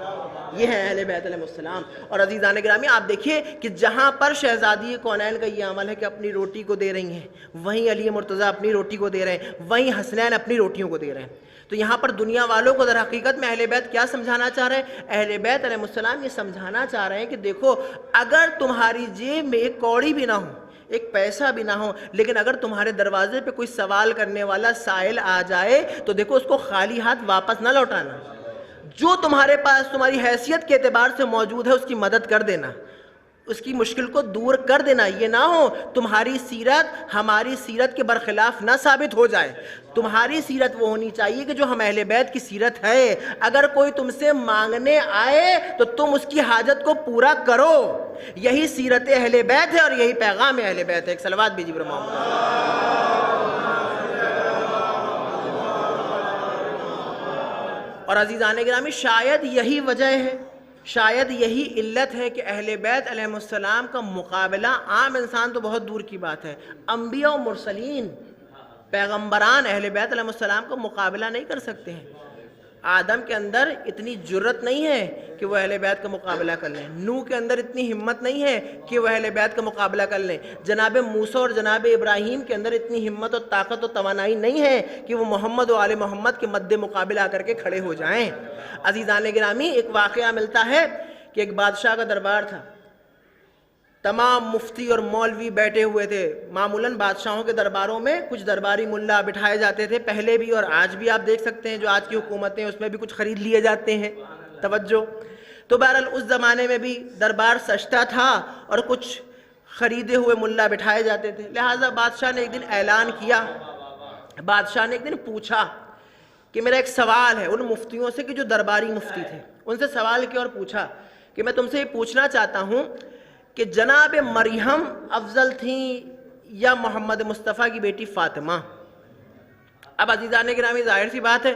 یہ ہے اہل بیت علیہ السلام. اور عزیزان گرامی, آپ دیکھیے کہ جہاں پر شہزادی کونین کا یہ عمل ہے کہ اپنی روٹی کو دے رہی ہیں, وہیں علی مرتضیٰ اپنی روٹی کو دے رہے ہیں, وہیں حسنین اپنی روٹیوں کو دے رہے ہیں. تو یہاں پر دنیا والوں کو در حقیقت میں اہل بیت کیا سمجھانا چاہ رہے ہیں؟ اہل بیت علیہ السلام یہ سمجھانا چاہ رہے ہیں کہ دیکھو, اگر تمہاری جیب میں ایک کوڑی بھی نہ ہو, ایک پیسہ بھی نہ ہو, لیکن اگر تمہارے دروازے پہ کوئی سوال کرنے والا سائل آ جائے تو دیکھو اس کو خالی ہاتھ واپس نہ لوٹانا. جو تمہارے پاس تمہاری حیثیت کے اعتبار سے موجود ہے اس کی مدد کر دینا, اس کی مشکل کو دور کر دینا. یہ نہ ہو تمہاری سیرت ہماری سیرت کے برخلاف نہ ثابت ہو جائے. تمہاری سیرت وہ ہونی چاہیے کہ جو ہم اہل بیت کی سیرت ہے. اگر کوئی تم سے مانگنے آئے تو تم اس کی حاجت کو پورا کرو. یہی سیرت اہل بیت ہے اور یہی پیغام اہل بیت ہے. ایک صلوات بھیجیے محمد. اور عزیزان گرامی, شاید یہی وجہ ہے, شاید یہی علت ہے کہ اہل بیت علیہ السلام کا مقابلہ عام انسان تو بہت دور کی بات ہے, انبیاء و مرسلین پیغمبران اہل بیت علیہ السلام کا مقابلہ نہیں کر سکتے ہیں. آدم کے اندر اتنی جرت نہیں ہے کہ وہ اہل بیت کا مقابلہ کر لیں. نوح کے اندر اتنی ہمت نہیں ہے کہ وہ اہل بیت کا مقابلہ کر لیں. جناب موسیٰ اور جناب ابراہیم کے اندر اتنی ہمت اور طاقت و توانائی نہیں ہے کہ وہ محمد و آل محمد کے مد مقابلہ آ کر کے کھڑے ہو جائیں. عزیزان گرامی, ایک واقعہ ملتا ہے کہ ایک بادشاہ کا دربار تھا. تمام مفتی اور مولوی بیٹھے ہوئے تھے. معمولاً بادشاہوں کے درباروں میں کچھ درباری ملا بٹھائے جاتے تھے, پہلے بھی اور آج بھی. آپ دیکھ سکتے ہیں جو آج کی حکومتیں اس میں بھی کچھ خرید لیے جاتے ہیں. توجہ. تو بہرحال اس زمانے میں بھی دربار سجتا تھا اور کچھ خریدے ہوئے ملا بٹھائے جاتے تھے. لہٰذا بادشاہ نے ایک دن اعلان کیا, بادشاہ نے ایک دن پوچھا کہ میرا ایک سوال ہے ان مفتیوں سے کہ جو درباری مفتی تھے, ان سے سوال کیا اور پوچھا کہ میں تم سے یہ پوچھنا چاہتا ہوں کہ جناب مریم افضل تھیں یا محمد مصطفیٰ کی بیٹی فاطمہ. اب عزیزان گرامی, ظاہر سی بات ہے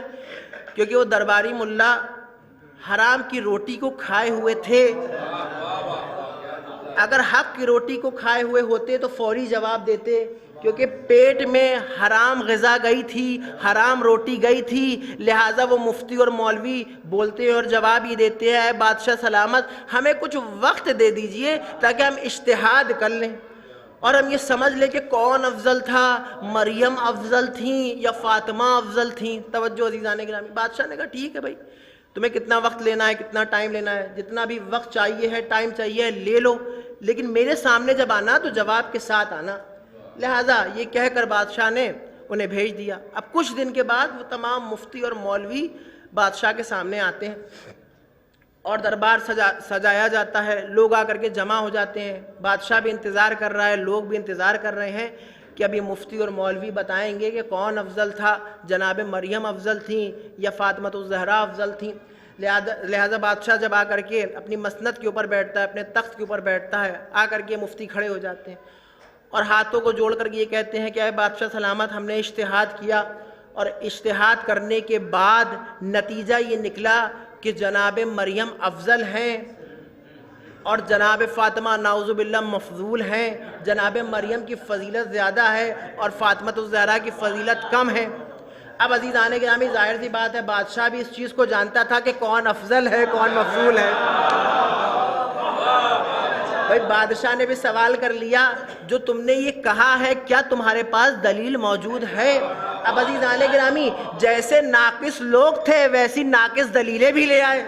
کیونکہ وہ درباری ملا حرام کی روٹی کو کھائے ہوئے تھے. اگر حق کی روٹی کو کھائے ہوئے ہوتے تو فوری جواب دیتے, کیونکہ پیٹ میں حرام غذا گئی تھی, حرام روٹی گئی تھی. لہٰذا وہ مفتی اور مولوی بولتے اور جواب ہی دیتے ہیں, اے بادشاہ سلامت, ہمیں کچھ وقت دے دیجئے تاکہ ہم اجتہاد کر لیں اور ہم یہ سمجھ لیں کہ کون افضل تھا, مریم افضل تھیں یا فاطمہ افضل تھیں. توجہ عزیزان گرامی, بادشاہ نے کہا ٹھیک ہے بھائی, تمہیں کتنا وقت لینا ہے, کتنا ٹائم لینا ہے, جتنا بھی وقت چاہیے ہے, ٹائم چاہیے ہے, لے لو, لیکن میرے سامنے جب آنا تو جواب کے ساتھ آنا. لہٰذا یہ کہہ کر بادشاہ نے انہیں بھیج دیا. اب کچھ دن کے بعد وہ تمام مفتی اور مولوی بادشاہ کے سامنے آتے ہیں اور دربار سجایا جاتا ہے. لوگ آ کر کے جمع ہو جاتے ہیں. بادشاہ بھی انتظار کر رہا ہے, لوگ بھی انتظار کر رہے ہیں کہ اب یہ مفتی اور مولوی بتائیں گے کہ کون افضل تھا, جناب مریم افضل تھیں یا فاطمۃ الزہرا افضل تھیں. لہٰذا بادشاہ جب آ کر کے اپنی مسند کے اوپر بیٹھتا ہے, اپنے تخت کے اوپر بیٹھتا ہے, آ کر کے مفتی کھڑے ہو جاتے ہیں اور ہاتھوں کو جوڑ کر کے یہ کہتے ہیں کہ اے بادشاہ سلامت, ہم نے اجتہاد کیا اور اجتہاد کرنے کے بعد نتیجہ یہ نکلا کہ جناب مریم افضل ہیں اور جناب فاطمہ نعوذ باللہ مفضول ہیں. جناب مریم کی فضیلت زیادہ ہے اور فاطمۃ الزہرا کی فضیلت کم ہے. اب عزیزان گرامی, ظاہر سی بات ہے بادشاہ بھی اس چیز کو جانتا تھا کہ کون افضل ہے کون مفضول ہے. بھائی بادشاہ نے بھی سوال کر لیا, جو تم نے یہ کہا ہے کیا تمہارے پاس دلیل موجود ہے؟ اب عزیزان گرامی جیسے ناقص لوگ تھے ویسی ناقص دلیلیں بھی لے آئے.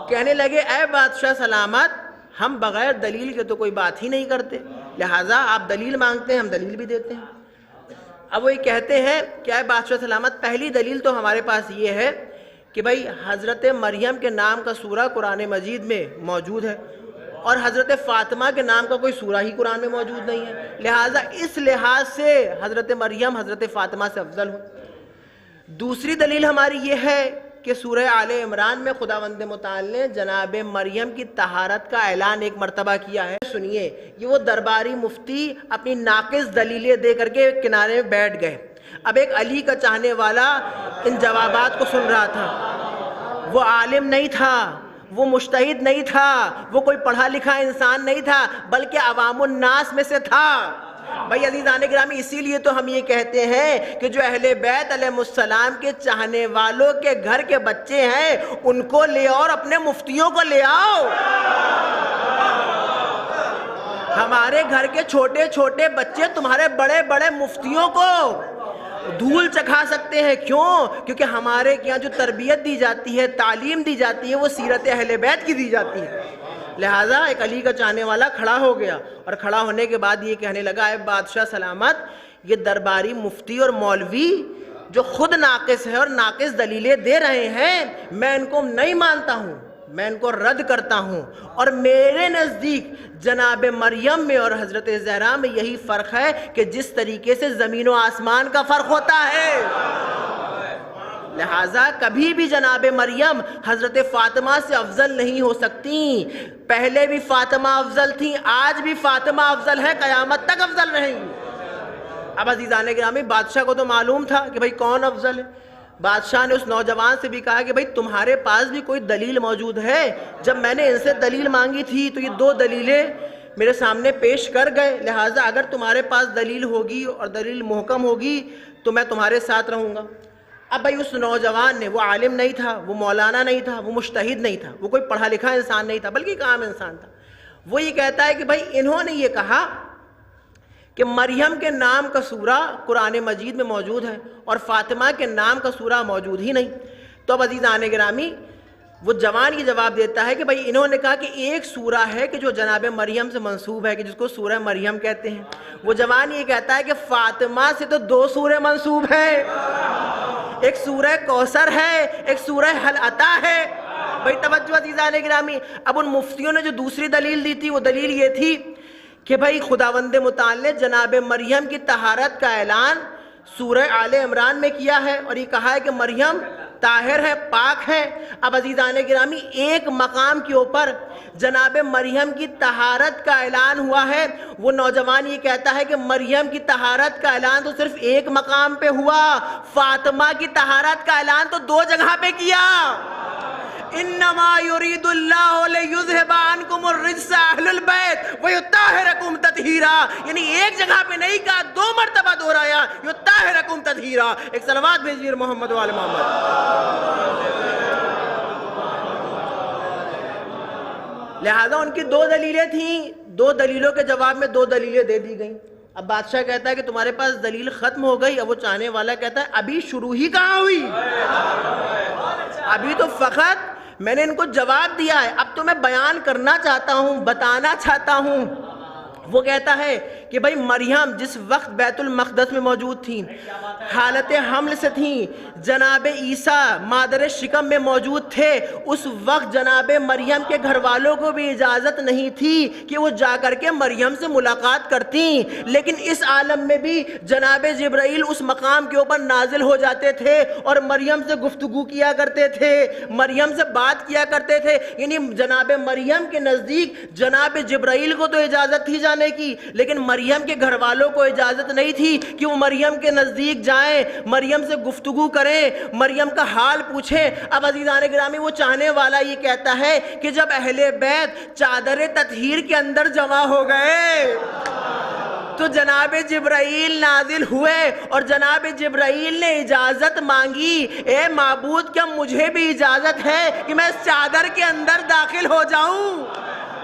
کہنے لگے اے بادشاہ سلامت ہم بغیر دلیل کے تو کوئی بات ہی نہیں کرتے، لہٰذا آپ دلیل مانگتے ہیں ہم دلیل بھی دیتے ہیں. اب وہ یہ کہتے ہیں کہ اے بادشاہ سلامت پہلی دلیل تو ہمارے پاس یہ ہے کہ بھائی حضرت مریم کے نام کا سورہ قرآن مجید میں موجود ہے اور حضرت فاطمہ کے نام کا کوئی سورہ ہی قرآن میں موجود نہیں ہے، لہٰذا اس لحاظ سے حضرت مریم حضرت فاطمہ سے افضل ہو. دوسری دلیل ہماری یہ ہے کہ سورہ آل عمران میں خداوند متعال نے جناب مریم کی طہارت کا اعلان ایک مرتبہ کیا ہے. سنیے، یہ وہ درباری مفتی اپنی ناقص دلیلیں دے کر کے کنارے میں بیٹھ گئے. اب ایک علی کا چاہنے والا ان جوابات کو سن رہا تھا. وہ عالم نہیں تھا، وہ مجتہد نہیں تھا، وہ کوئی پڑھا لکھا انسان نہیں تھا، بلکہ عوام الناس میں سے تھا. بھائی عزیزان گرامی اسی لیے تو ہم یہ کہتے ہیں کہ جو اہل بیت علیہ السلام کے چاہنے والوں کے گھر کے بچے ہیں ان کو لے آؤ اور اپنے مفتیوں کو لے آؤ. ہمارے گھر کے چھوٹے چھوٹے بچے تمہارے بڑے بڑے مفتیوں کو دھول چکھا سکتے ہیں. کیوں؟ کیونکہ ہمارے یہاں جو تربیت دی جاتی ہے، تعلیم دی جاتی ہے، وہ سیرت اہل بیت کی دی جاتی ہے. لہٰذا ایک علی کا چاہنے والا کھڑا ہو گیا اور کھڑا ہونے کے بعد یہ کہنے لگا اے بادشاہ سلامت یہ درباری مفتی اور مولوی جو خود ناقص ہے اور ناقص دلیلیں دے رہے ہیں میں ان کو نہیں مانتا ہوں، میں ان کو رد کرتا ہوں. اور میرے نزدیک جناب مریم میں اور حضرت زہرا میں یہی فرق ہے کہ جس طریقے سے زمین و آسمان کا فرق ہوتا ہے. لہٰذا کبھی بھی جناب مریم حضرت فاطمہ سے افضل نہیں ہو سکتی. پہلے بھی فاطمہ افضل تھیں، آج بھی فاطمہ افضل ہے، قیامت تک افضل رہیں گی. اب عزیزان گرامی بادشاہ کو تو معلوم تھا کہ بھئی کون افضل ہے. بادشاہ نے اس نوجوان سے بھی کہا کہ بھئی تمہارے پاس بھی کوئی دلیل موجود ہے. جب میں نے ان سے دلیل مانگی تھی تو یہ 2 دلیلیں میرے سامنے پیش کر گئے، لہٰذا اگر تمہارے پاس دلیل ہوگی اور دلیل محکم ہوگی تو میں تمہارے ساتھ رہوں گا. اب بھئی اس نوجوان نے، وہ عالم نہیں تھا، وہ مولانا نہیں تھا، وہ مجتہد نہیں تھا، وہ کوئی پڑھا لکھا انسان نہیں تھا بلکہ ایک عام انسان تھا. وہ یہ کہتا ہے کہ بھئی انہوں نے یہ کہا کہ مریم کے نام کا سورہ قرآن مجید میں موجود ہے اور فاطمہ کے نام کا سورہ موجود ہی نہیں. تو اب عزیزان گرامی وہ جوان یہ جواب دیتا ہے کہ بھئی انہوں نے کہا کہ ایک سورہ ہے کہ جو جناب مریم سے منسوب ہے کہ جس کو سورہ مریم کہتے ہیں. وہ جوان یہ کہتا ہے کہ فاطمہ سے تو 2 سورے منسوب ہیں، ایک سورہ کوثر ہے، ایک سورہ حل عطا ہے. بھئی توجہ عزیزان گرامی، اب ان مفتیوں نے جو دوسری دلیل دی تھی وہ دلیل یہ تھی کہ بھئی خداوند متعال نے جناب مریم کی طہارت کا اعلان سورہ آل عمران میں کیا ہے اور یہ کہا ہے کہ مریم طاہر ہے، پاک ہے. اب عزیزان گرامی ایک مقام کے اوپر جناب مریم کی طہارت کا اعلان ہوا ہے. وہ نوجوان یہ کہتا ہے کہ مریم کی طہارت کا اعلان تو صرف ایک مقام پہ ہوا، فاطمہ کی طہارت کا اعلان تو 2 جگہ پہ کیا. انما یرید اللہ لیذھب عنکم الرجس اہل البیت ویطہرکم تطہیرا. یعنی ایک جگہ پہ نہیں کہا، 2 مرتبہ دہرایا یطہرکم تطہیرا. ایک صلوات بھیجیے محمد و آل محمد. لہذا ان کی 2 دلیلیں تھیں، 2 دلیلوں کے جواب میں 2 دلیلیں دے دی گئیں. اب بادشاہ کہتا ہے کہ تمہارے پاس دلیل ختم ہو گئی. اب وہ چاہنے والا کہتا ہے ابھی شروع ہی کہاں ہوئی، ابھی تو فقط میں نے ان کو جواب دیا ہے، اب تو میں بیان کرنا چاہتا ہوں، بتانا چاہتا ہوں. وہ کہتا ہے کہ بھئی مریم جس وقت بیت المقدس میں موجود تھیں، حالت حمل سے تھیں، جناب عیسیٰ مادر شکم میں موجود تھے، اس وقت جناب مریم کے گھر والوں کو بھی اجازت نہیں تھی کہ وہ جا کر کے مریم سے ملاقات کرتیں. لیکن اس عالم میں بھی جناب جبرائیل اس مقام کے اوپر نازل ہو جاتے تھے اور مریم سے گفتگو کیا کرتے تھے، مریم سے بات کیا کرتے تھے. یعنی جناب مریم کے نزدیک جناب جبرائیل کو تو اجازت تھی جانے کی، لیکن مریم کے گھر والوں کو اجازت نہیں تھی کہ وہ مریم کے نزدیک جائیں، مریم سے گفتگو کریں، مریم کا حال پوچھیں. اب عزیزان گرامی وہ چاہنے والا یہ کہتا ہے کہ جب اہل بیت چادر تطہیر کے اندر جمع ہو گئے تو جناب جبرائیل نازل ہوئے اور جناب جبرائیل نے اجازت مانگی، اے معبود کیا مجھے بھی اجازت ہے کہ میں اس چادر کے اندر داخل ہو جاؤں؟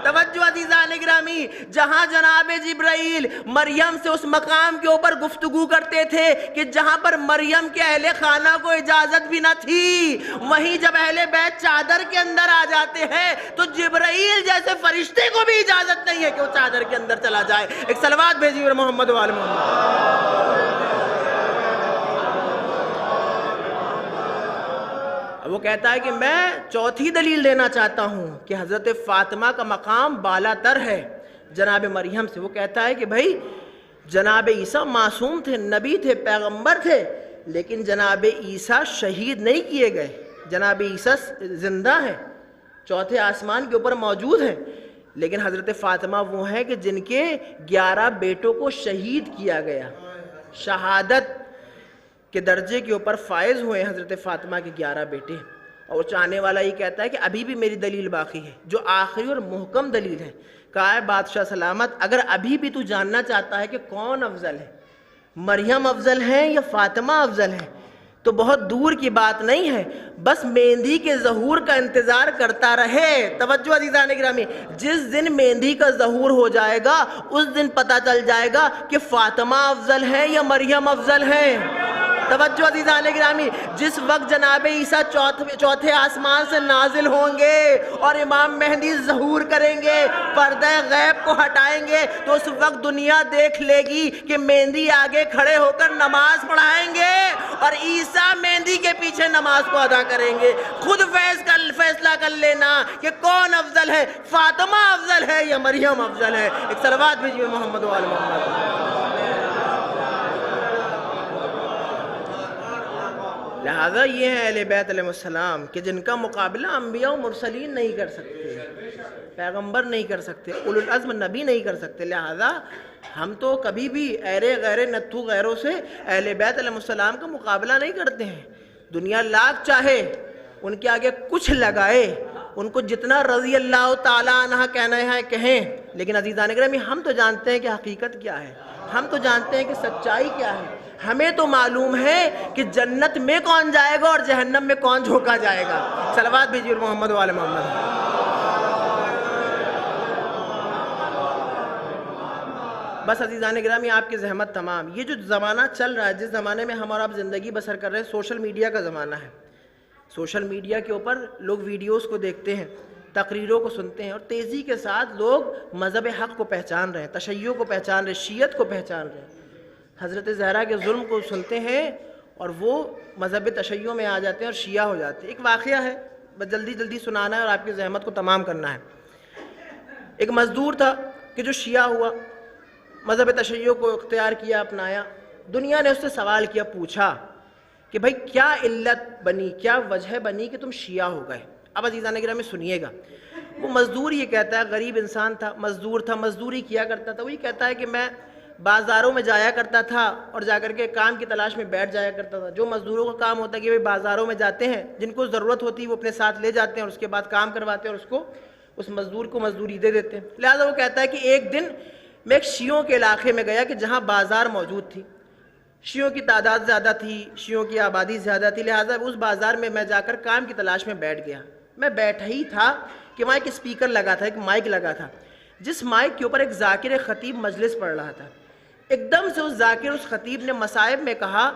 توجہ عزیزان گرامی، جہاں جناب جبرائیل مریم سے اس مقام کے اوپر گفتگو کرتے تھے کہ جہاں پر مریم کے اہل خانہ کو اجازت بھی نہ تھی، وہیں جب اہل بیت چادر کے اندر آ جاتے ہیں تو جبرائیل جیسے فرشتے کو بھی اجازت نہیں ہے کہ وہ چادر کے اندر چلا جائے۔ ایک صلوات بھیجیے محمد و آل محمد۔ وہ کہتا ہے کہ میں چوتھی دلیل دینا چاہتا ہوں کہ حضرت فاطمہ کا مقام بالا تر ہے جناب مریم سے۔ وہ کہتا ہے کہ بھائی جناب عیسیٰ معصوم تھے، نبی تھے، پیغمبر تھے، لیکن جناب عیسیٰ شہید نہیں کیے گئے، جناب عیسیٰ زندہ ہیں، چوتھے آسمان کے اوپر موجود ہیں، لیکن حضرت فاطمہ وہ ہیں کہ جن کے 11 بیٹوں کو شہید کیا گیا، شہادت کے درجے کے اوپر فائز ہوئے حضرت فاطمہ کے 11 بیٹے۔ اور وہ چاہنے والا یہ کہتا ہے کہ ابھی بھی میری دلیل باقی ہے، جو آخری اور محکم دلیل ہے۔ کہا ہے بادشاہ سلامت، اگر ابھی بھی تو جاننا چاہتا ہے کہ کون افضل ہے، مریم افضل ہے یا فاطمہ افضل ہے، تو بہت دور کی بات نہیں ہے، بس مہندی کے ظہور کا انتظار کرتا رہے۔ توجہ عزیزان گرامی، جس دن مہندی کا ظہور ہو جائے گا اس دن پتہ چل جائے گا کہ فاطمہ افضل ہے یا مریم افضل ہے۔ توجہ عزیزان گرامی، جس وقت جناب عیسیٰ چوتھے آسمان سے نازل ہوں گے اور امام مہدی ظہور کریں گے، پردہ غیب کو ہٹائیں گے، تو اس وقت دنیا دیکھ لے گی کہ مہدی آگے کھڑے ہو کر نماز پڑھائیں گے اور عیسیٰ مہدی کے پیچھے نماز کو ادا کریں گے۔ خود فیصلہ کر لینا کہ کون افضل ہے، فاطمہ افضل ہے یا مریم افضل ہے۔ ایک صلوات بھیجیے محمد و آل محمد۔ لہذا یہ ہیں اہل بیت علیہ السلام کہ جن کا مقابلہ انبیاء و مرسلین نہیں کر سکتے، پیغمبر نہیں کر سکتے، اولو العزم نبی نہیں کر سکتے۔ لہذا ہم تو کبھی بھی ایرے غیرے نتھو غیروں سے اہل بیت علیہ السلام کا مقابلہ نہیں کرتے ہیں۔ دنیا لاکھ چاہے ان کے آگے کچھ لگائے، ان کو جتنا رضی اللہ تعالیٰ عنہ کہنا ہے کہیں، لیکن عزیزان گرامی ہم تو جانتے ہیں کہ حقیقت کیا ہے، ہم تو جانتے ہیں کہ سچائی کیا ہے۔ ہمیں تو معلوم ہے کہ جنت میں کون جائے گا اور جہنم میں کون جھونکا جائے گا۔ صلوات بھیجیے محمد و آل محمد۔ بس عزیزان گرامی آپ کی زحمت تمام۔ یہ جو زمانہ چل رہا ہے، جس زمانے میں ہم اور آپ زندگی بسر کر رہے ہیں، سوشل میڈیا کا زمانہ ہے۔ سوشل میڈیا کے اوپر لوگ ویڈیوز کو دیکھتے ہیں، تقریروں کو سنتے ہیں، اور تیزی کے ساتھ لوگ مذہب حق کو پہچان رہے ہیں، تشیع کو پہچان رہے ہیں، شیعت کو پہچان رہے ہیں، حضرت زہرا کے ظلم کو سنتے ہیں اور وہ مذہب تشیع میں آ جاتے ہیں اور شیعہ ہو جاتے ہیں۔ ایک واقعہ ہے، بس جلدی سنانا ہے اور آپ کی زحمت کو تمام کرنا ہے۔ ایک مزدور تھا کہ جو شیعہ ہوا، مذہب تشیع کو اختیار کیا، اپنایا۔ دنیا نے اس سے سوال کیا، پوچھا کہ بھائی کیا علت بنی، کیا وجہ بنی کہ تم شیعہ ہو گئے؟ اب عزیزان گرامی سنیے گا۔ وہ مزدور یہ کہتا ہے، غریب انسان تھا، مزدور تھا، مزدوری کیا کرتا تھا۔ وہ یہ کہتا ہے کہ میں بازاروں میں جایا کرتا تھا اور جا کر کے کام کی تلاش میں بیٹھ جایا کرتا تھا۔ جو مزدوروں کا کام ہوتا ہے کہ وہ بازاروں میں جاتے ہیں، جن کو ضرورت ہوتی ہے وہ اپنے ساتھ لے جاتے ہیں اور اس کے بعد کام کرواتے ہیں اور اس مزدور کو مزدوری دے دیتے ہیں۔ لہٰذا وہ کہتا ہے کہ ایک دن میں ایک شیعوں کے علاقے میں گیا کہ جہاں بازار موجود تھی، شیعوں کی تعداد زیادہ تھی، شیعوں کی آبادی زیادہ تھی، لہٰذا اس بازار میں میں جا کر کام کی تلاش میں بیٹھ گیا۔ میں بیٹھا ہی تھا کہ وہاں ایک اسپیکر لگا تھا، ایک مائک لگا تھا، جس مائک کے اوپر ایک ذاکر خطیب مجلس پڑھ رہا تھا۔ ایک دم سے اس ذاکر، اس خطیب نے مصائب میں کہا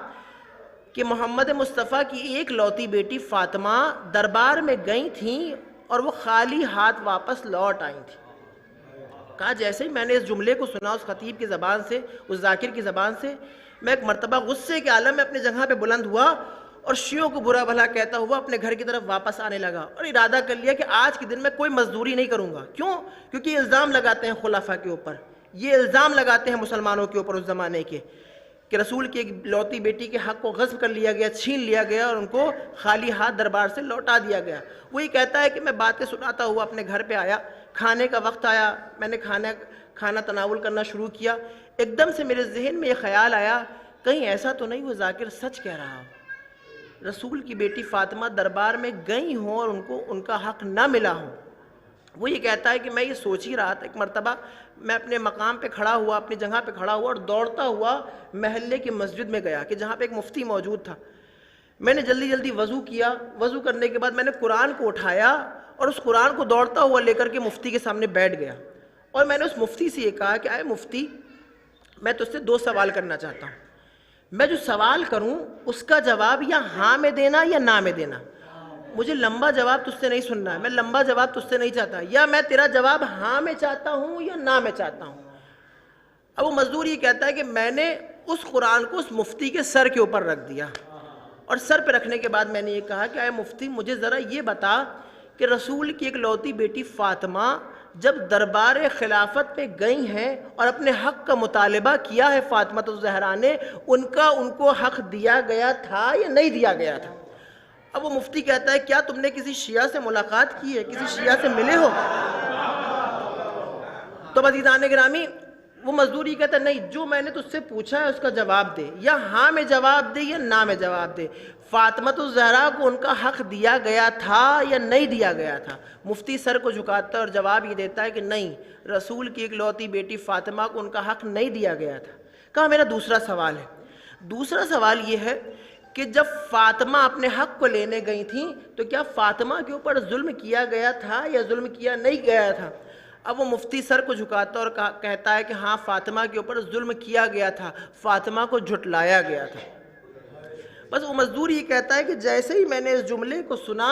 کہ محمد مصطفیٰ کی ایک لوتی بیٹی فاطمہ دربار میں گئی تھیں اور وہ خالی ہاتھ واپس لوٹ آئی تھیں۔ کہا جیسے ہی میں نے اس جملے کو سنا اس خطیب کی زبان سے، اس ذاکر کی زبان سے، میں ایک مرتبہ غصے کے عالم میں اپنی جگہ پہ بلند ہوا اور شیعوں کو برا بھلا کہتا ہوا اپنے گھر کی طرف واپس آنے لگا، اور ارادہ کر لیا کہ آج کے دن میں کوئی مزدوری نہیں کروں گا۔ کیوں؟ کیونکہ یہ الزام لگاتے ہیں خلفاء کے اوپر، یہ الزام لگاتے ہیں مسلمانوں کے اوپر اس زمانے کے کہ رسول کی ایک لوتی بیٹی کے حق کو غصب کر لیا گیا، چھین لیا گیا اور ان کو خالی ہاتھ دربار سے لوٹا دیا گیا۔ وہی کہتا ہے کہ میں باتیں سناتا ہوا اپنے گھر پہ آیا، کھانے کا وقت آیا، میں نے کھانا تناول کرنا شروع کیا۔ ایک دم سے میرے ذہن میں یہ خیال آیا، کہیں ایسا تو نہیں وہ ذاکر سچ کہہ رہا ہو، رسول کی بیٹی فاطمہ دربار میں گئی ہوں اور ان کا حق نہ ملا ہو۔ وہ یہ کہتا ہے کہ میں یہ سوچ ہی رہا تھا، ایک مرتبہ میں اپنے مقام پہ کھڑا ہوا، اپنی جگہ پہ کھڑا ہوا اور دوڑتا ہوا محلے کی مسجد میں گیا کہ جہاں پہ ایک مفتی موجود تھا۔ میں نے جلدی وضو کیا، وضو کرنے کے بعد میں نے قرآن کو اٹھایا اور اس قرآن کو دوڑتا ہوا لے کر کے مفتی کے سامنے بیٹھ گیا، اور میں نے اس مفتی سے یہ کہا کہ اے مفتی، میں تجھ سے 2 سوال کرنا چاہتا ہوں، میں جو سوال کروں اس کا جواب یا ہاں میں دینا یا نہ میں دینا، مجھے لمبا جواب تجھ سے نہیں سننا ہے، میں لمبا جواب تجھ سے نہیں چاہتا، یا میں تیرا جواب ہاں میں چاہتا ہوں یا نہ میں چاہتا ہوں۔ اب وہ مزدور یہ کہتا ہے کہ میں نے اس قرآن کو اس مفتی کے سر کے اوپر رکھ دیا، اور سر پہ رکھنے کے بعد میں نے یہ کہا کہ اے مفتی، مجھے ذرا یہ بتا کہ رسول کی ایک لوتی بیٹی فاطمہ جب دربار خلافت میں گئی ہیں اور اپنے حق کا مطالبہ کیا ہے فاطمہ الزہرا نے، ان کو حق دیا گیا تھا یا نہیں دیا گیا تھا؟ اب وہ مفتی کہتا ہے کیا تم نے کسی شیعہ سے ملاقات کی ہے، کسی شیعہ سے ملے ہو؟ تو عزیزان گرامی، وہ مزدور یہ کہتا ہے نہیں، جو میں نے تجھ سے پوچھا ہے اس کا جواب دے، یا ہاں میں جواب دے یا نہ میں جواب دے۔ فاطمہ الزہرا کو ان کا حق دیا گیا تھا یا نہیں دیا گیا تھا؟ مفتی سر کو جھکاتا ہے اور جواب یہ دیتا ہے کہ نہیں، رسول کی ایک لوتی بیٹی فاطمہ کو ان کا حق نہیں دیا گیا تھا۔ کہا میرا دوسرا سوال ہے، دوسرا سوال یہ ہے کہ جب فاطمہ اپنے حق کو لینے گئی تھیں تو کیا فاطمہ کے اوپر ظلم کیا گیا تھا یا ظلم کیا نہیں گیا تھا؟ اب وہ مفتی سر کو جھکاتا اور کہتا ہے کہ ہاں فاطمہ کے اوپر ظلم کیا گیا تھا، فاطمہ کو جھٹلایا گیا تھا۔ بس وہ مزدور یہ کہتا ہے کہ جیسے ہی میں نے اس جملے کو سنا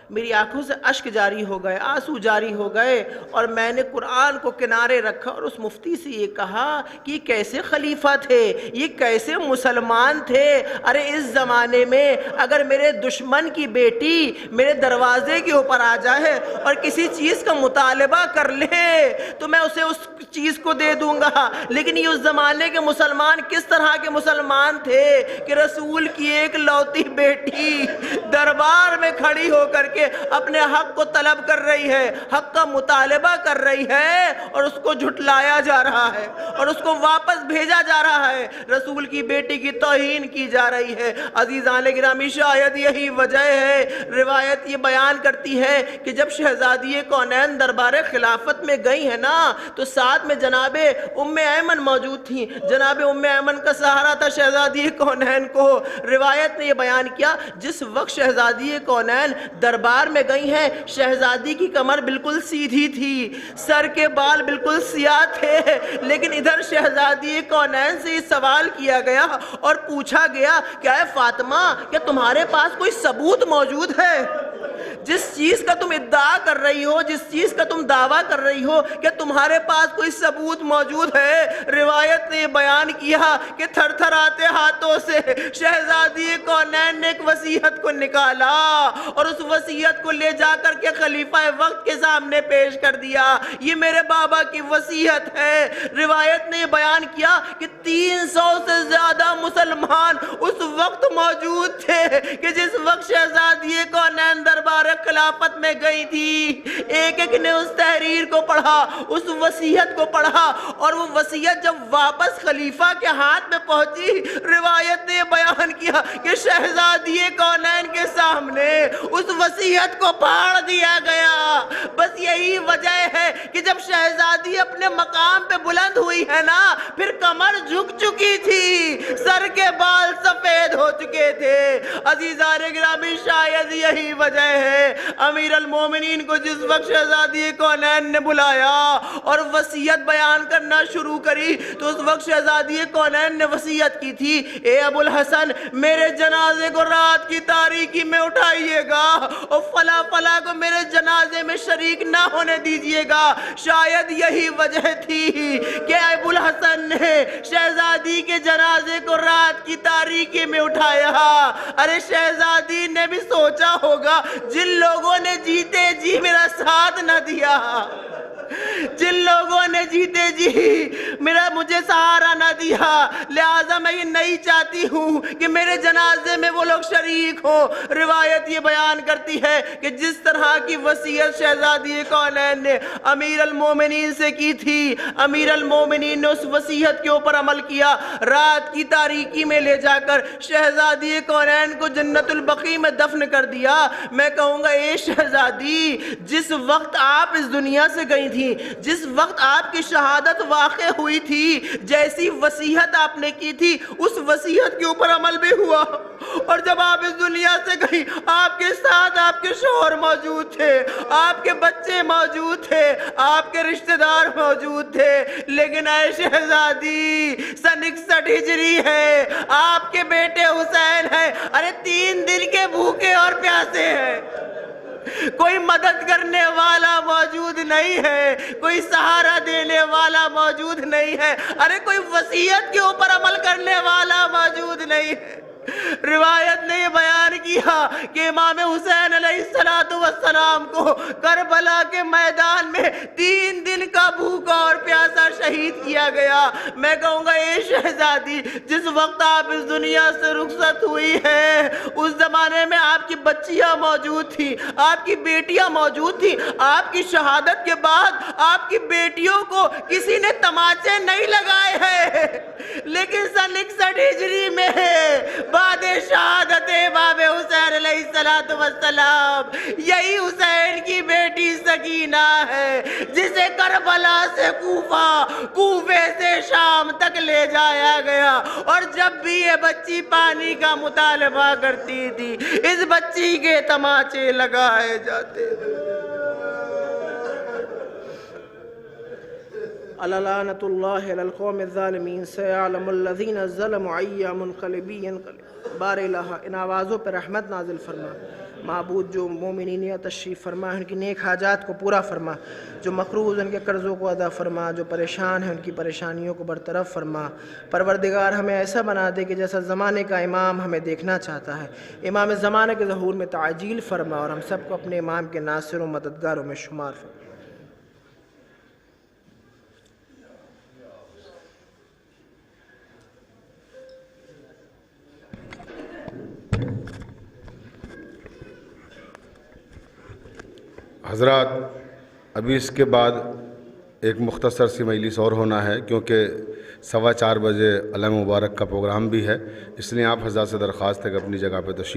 میری آنکھوں سے اشک جاری ہو گئے، آنسو جاری ہو گئے، اور میں نے قرآن کو کنارے رکھا اور اس مفتی سے یہ کہا کہ یہ کیسے خلیفہ تھے، یہ کیسے مسلمان تھے؟ ارے اس زمانے میں اگر میرے دشمن کی بیٹی میرے دروازے کے اوپر آ جائے اور کسی چیز کا مطالبہ کر لے تو میں اسے اس چیز کو دے دوں گا، لیکن یہ اس زمانے کے مسلمان کس طرح کے مسلمان تھے کہ رسول کی ایک لوتی بیٹی دربار میں کھڑی ہو کر کے اپنے حق کو طلب کر رہی ہے، حق کا مطالبہ کر رہی ہے، اور اس کو جھٹلایا جا رہا ہے اور اس کو واپس بھیجا جا رہا ہے، رسول کی بیٹی کی توہین کی جا رہی ہے۔ عزیزان گرامی، شاید یہی وجہ ہے، روایت یہ بیان کرتی ہے کہ جب شہزادی کونین دربار خلافت میں گئی ہیں نا تو ساتھ میں جناب ام ایمن موجود تھیں، جناب ام ایمن کا سہارا تھا شہزادی کونین کو۔ روایت نے یہ بیان کیا جس وقت شہزادی کونین دربار میں گئی ہیں، شہزادی کی کمر بالکل سیدھی تھی، سر کے بال بالکل سیاہ تھے، لیکن ادھر شہزادی کونین سے یہ سوال کیا گیا اور پوچھا گیا کہ اے فاطمہ، کیا تمہارے پاس کوئی ثبوت موجود ہے؟ جس چیز کا تم ادعا کر رہی ہو، جس چیز کا تم دعویٰ کر رہی ہو، کیا تمہارے پاس کوئی ثبوت موجود ہے؟ روایت نے یہ بیان کیا کہ تھر تھر آتے ہاتھوں سے شہزادی کونین نے ایک وصیت کو نکالا اور اس وصیت کو لے جا کر کے خلیفہ وقت کے سامنے پیش کر دیا، یہ میرے بابا کی وصیت ہے۔ روایت نے یہ بیان کیا کہ 300 سے زیادہ مسلمان اس وقت موجود تھے کہ جس وقت شہزادی کونین دربار خلافت میں گئی تھی، ایک ایک نے اس تحریر کو پڑھا، اس وصیت کو پڑھا، اور وہ وصیت جب واپس خلیفہ کے ہاتھ میں پہنچی، روایت نے بیان کیا کہ شہزادی کونین کے سامنے اس وصیت کو پھاڑ دیا گیا۔ بس یہی وجہ ہے کہ جب شہزادی اپنے مقام پہ بلند ہوئی ہے نا، پھر کمر جھک چکی تھی، سر کے بال سفید ہو چکے تھے۔ عزیزان گرامی، شاید یہی وجہ ہے امیر المومنین کو جس وقت شہزادی کونین نے بلایا اور وصیت بیان کرنا شروع کری تو اس وقت شہزادی کونین نے وصیت کی تھی، اے ابو الحسن، میرے جنازے کو رات کی تاریکی میں اٹھائیے گا اور فلاں فلاں کو میرے جنازے میں شریک نہ ہونے دیجیے گا۔ شاید یہی وجہ تھی کہ ابو الحسن نے شہزادی کے جنازے کو رات کی تاریکی میں اٹھایا۔ ارے شہزادی نے بھی سوچا ہوگا جن لوگوں نے جیتے جی میرا ساتھ نہ دیا، جن لوگوں نے جیتے جی مجھے سہارا نہ دیا، لہٰذا میں یہ نہیں چاہتی ہوں کہ میرے جنازے میں وہ لوگ شریک ہوں۔ روایت یہ بیان کرتی ہے کہ جس طرح کی وصیت شہزادی کونین نے امیر المومنین سے کی تھی، امیر المومنین نے اس وصیت کے اوپر عمل کیا، رات کی تاریکی میں لے جا کر شہزادی کونین کو جنت البقیع میں دفن کر دیا۔ میں کہوں گا اے شہزادی، جس وقت آپ اس دنیا سے گئی تھی جس وقت آپ کی شہادت واقع ہوئی تھی، جیسی وصیت آپ نے کی تھی اس وصیت کے اوپر عمل بھی ہوا، اور جب آپ اس دنیا سے گئی آپ کے ساتھ آپ کے شوہر موجود تھے، آپ کے بچے موجود تھے، آپ کے رشتہ دار موجود تھے، لیکن اے شہزادی سن 61 ہجری ہے، آپ کے بیٹے حسین ہیں، ارے 3 دن کے بھوکے اور پیاسے ہیں، کوئی مدد کرنے والا موجود نہیں ہے، کوئی سہارا دینے والا موجود نہیں ہے، ارے کوئی وصیت کے اوپر عمل کرنے والا موجود نہیں ہے۔ روایت نے یہ بیان کیا کہ امام حسین علیہ السلام کو کربلا کے میدان میں 3 دن کا بھوکا اور پیاسا شہید کیا گیا۔ میں کہوں گا اے شہزادی، جس وقت آپ اس دنیا سے رخصت ہوئی ہیں اس زمانے میں آپ کی بچیاں موجود تھی، آپ کی بیٹیاں موجود تھی، آپ کی شہادت کے بعد آپ کی بیٹیوں کو کسی نے تماچے نہیں لگائے ہیں، لیکن سن 61 ہجری میں بعد شہادت امام حسین علیہ السلام یہی حسین کی بیٹی سکینہ ہے جسے کربلا سے کوفے سے شام تک لے جایا گیا، اور جب بھی یہ بچی پانی کا مطالبہ کرتی تھی اس بچی کے تماچے لگائے جاتے تھے۔ لعنت اللہ علی القوم الظالمین سیعلم الذین ظلموا ای منقلبی ینقلب۔ بار الہ ان آوازوں پر رحمت نازل فرما، معبود جو مومنین یا تشریف فرما ان کی نیک حاجات کو پورا فرما، جو مقروض ان کے قرضوں کو ادا فرما، جو پریشان ہیں ان کی پریشانیوں کو برطرف فرما۔ پروردگار ہمیں ایسا بنا دے کہ جیسا زمانے کا امام ہمیں دیکھنا چاہتا ہے، امام زمانے کے ظہور میں تعجیل فرما، اور ہم سب کو اپنے امام کے ناصر و مددگاروں میں شمار فرما۔ حضرات، ابھی اس کے بعد ایک مختصر سی مجلس اور ہونا ہے، کیونکہ 4:15 بجے علم مبارک کا پروگرام بھی ہے، اس لیے آپ حضرات سے درخواست ہے کہ اپنی جگہ پہ تشریف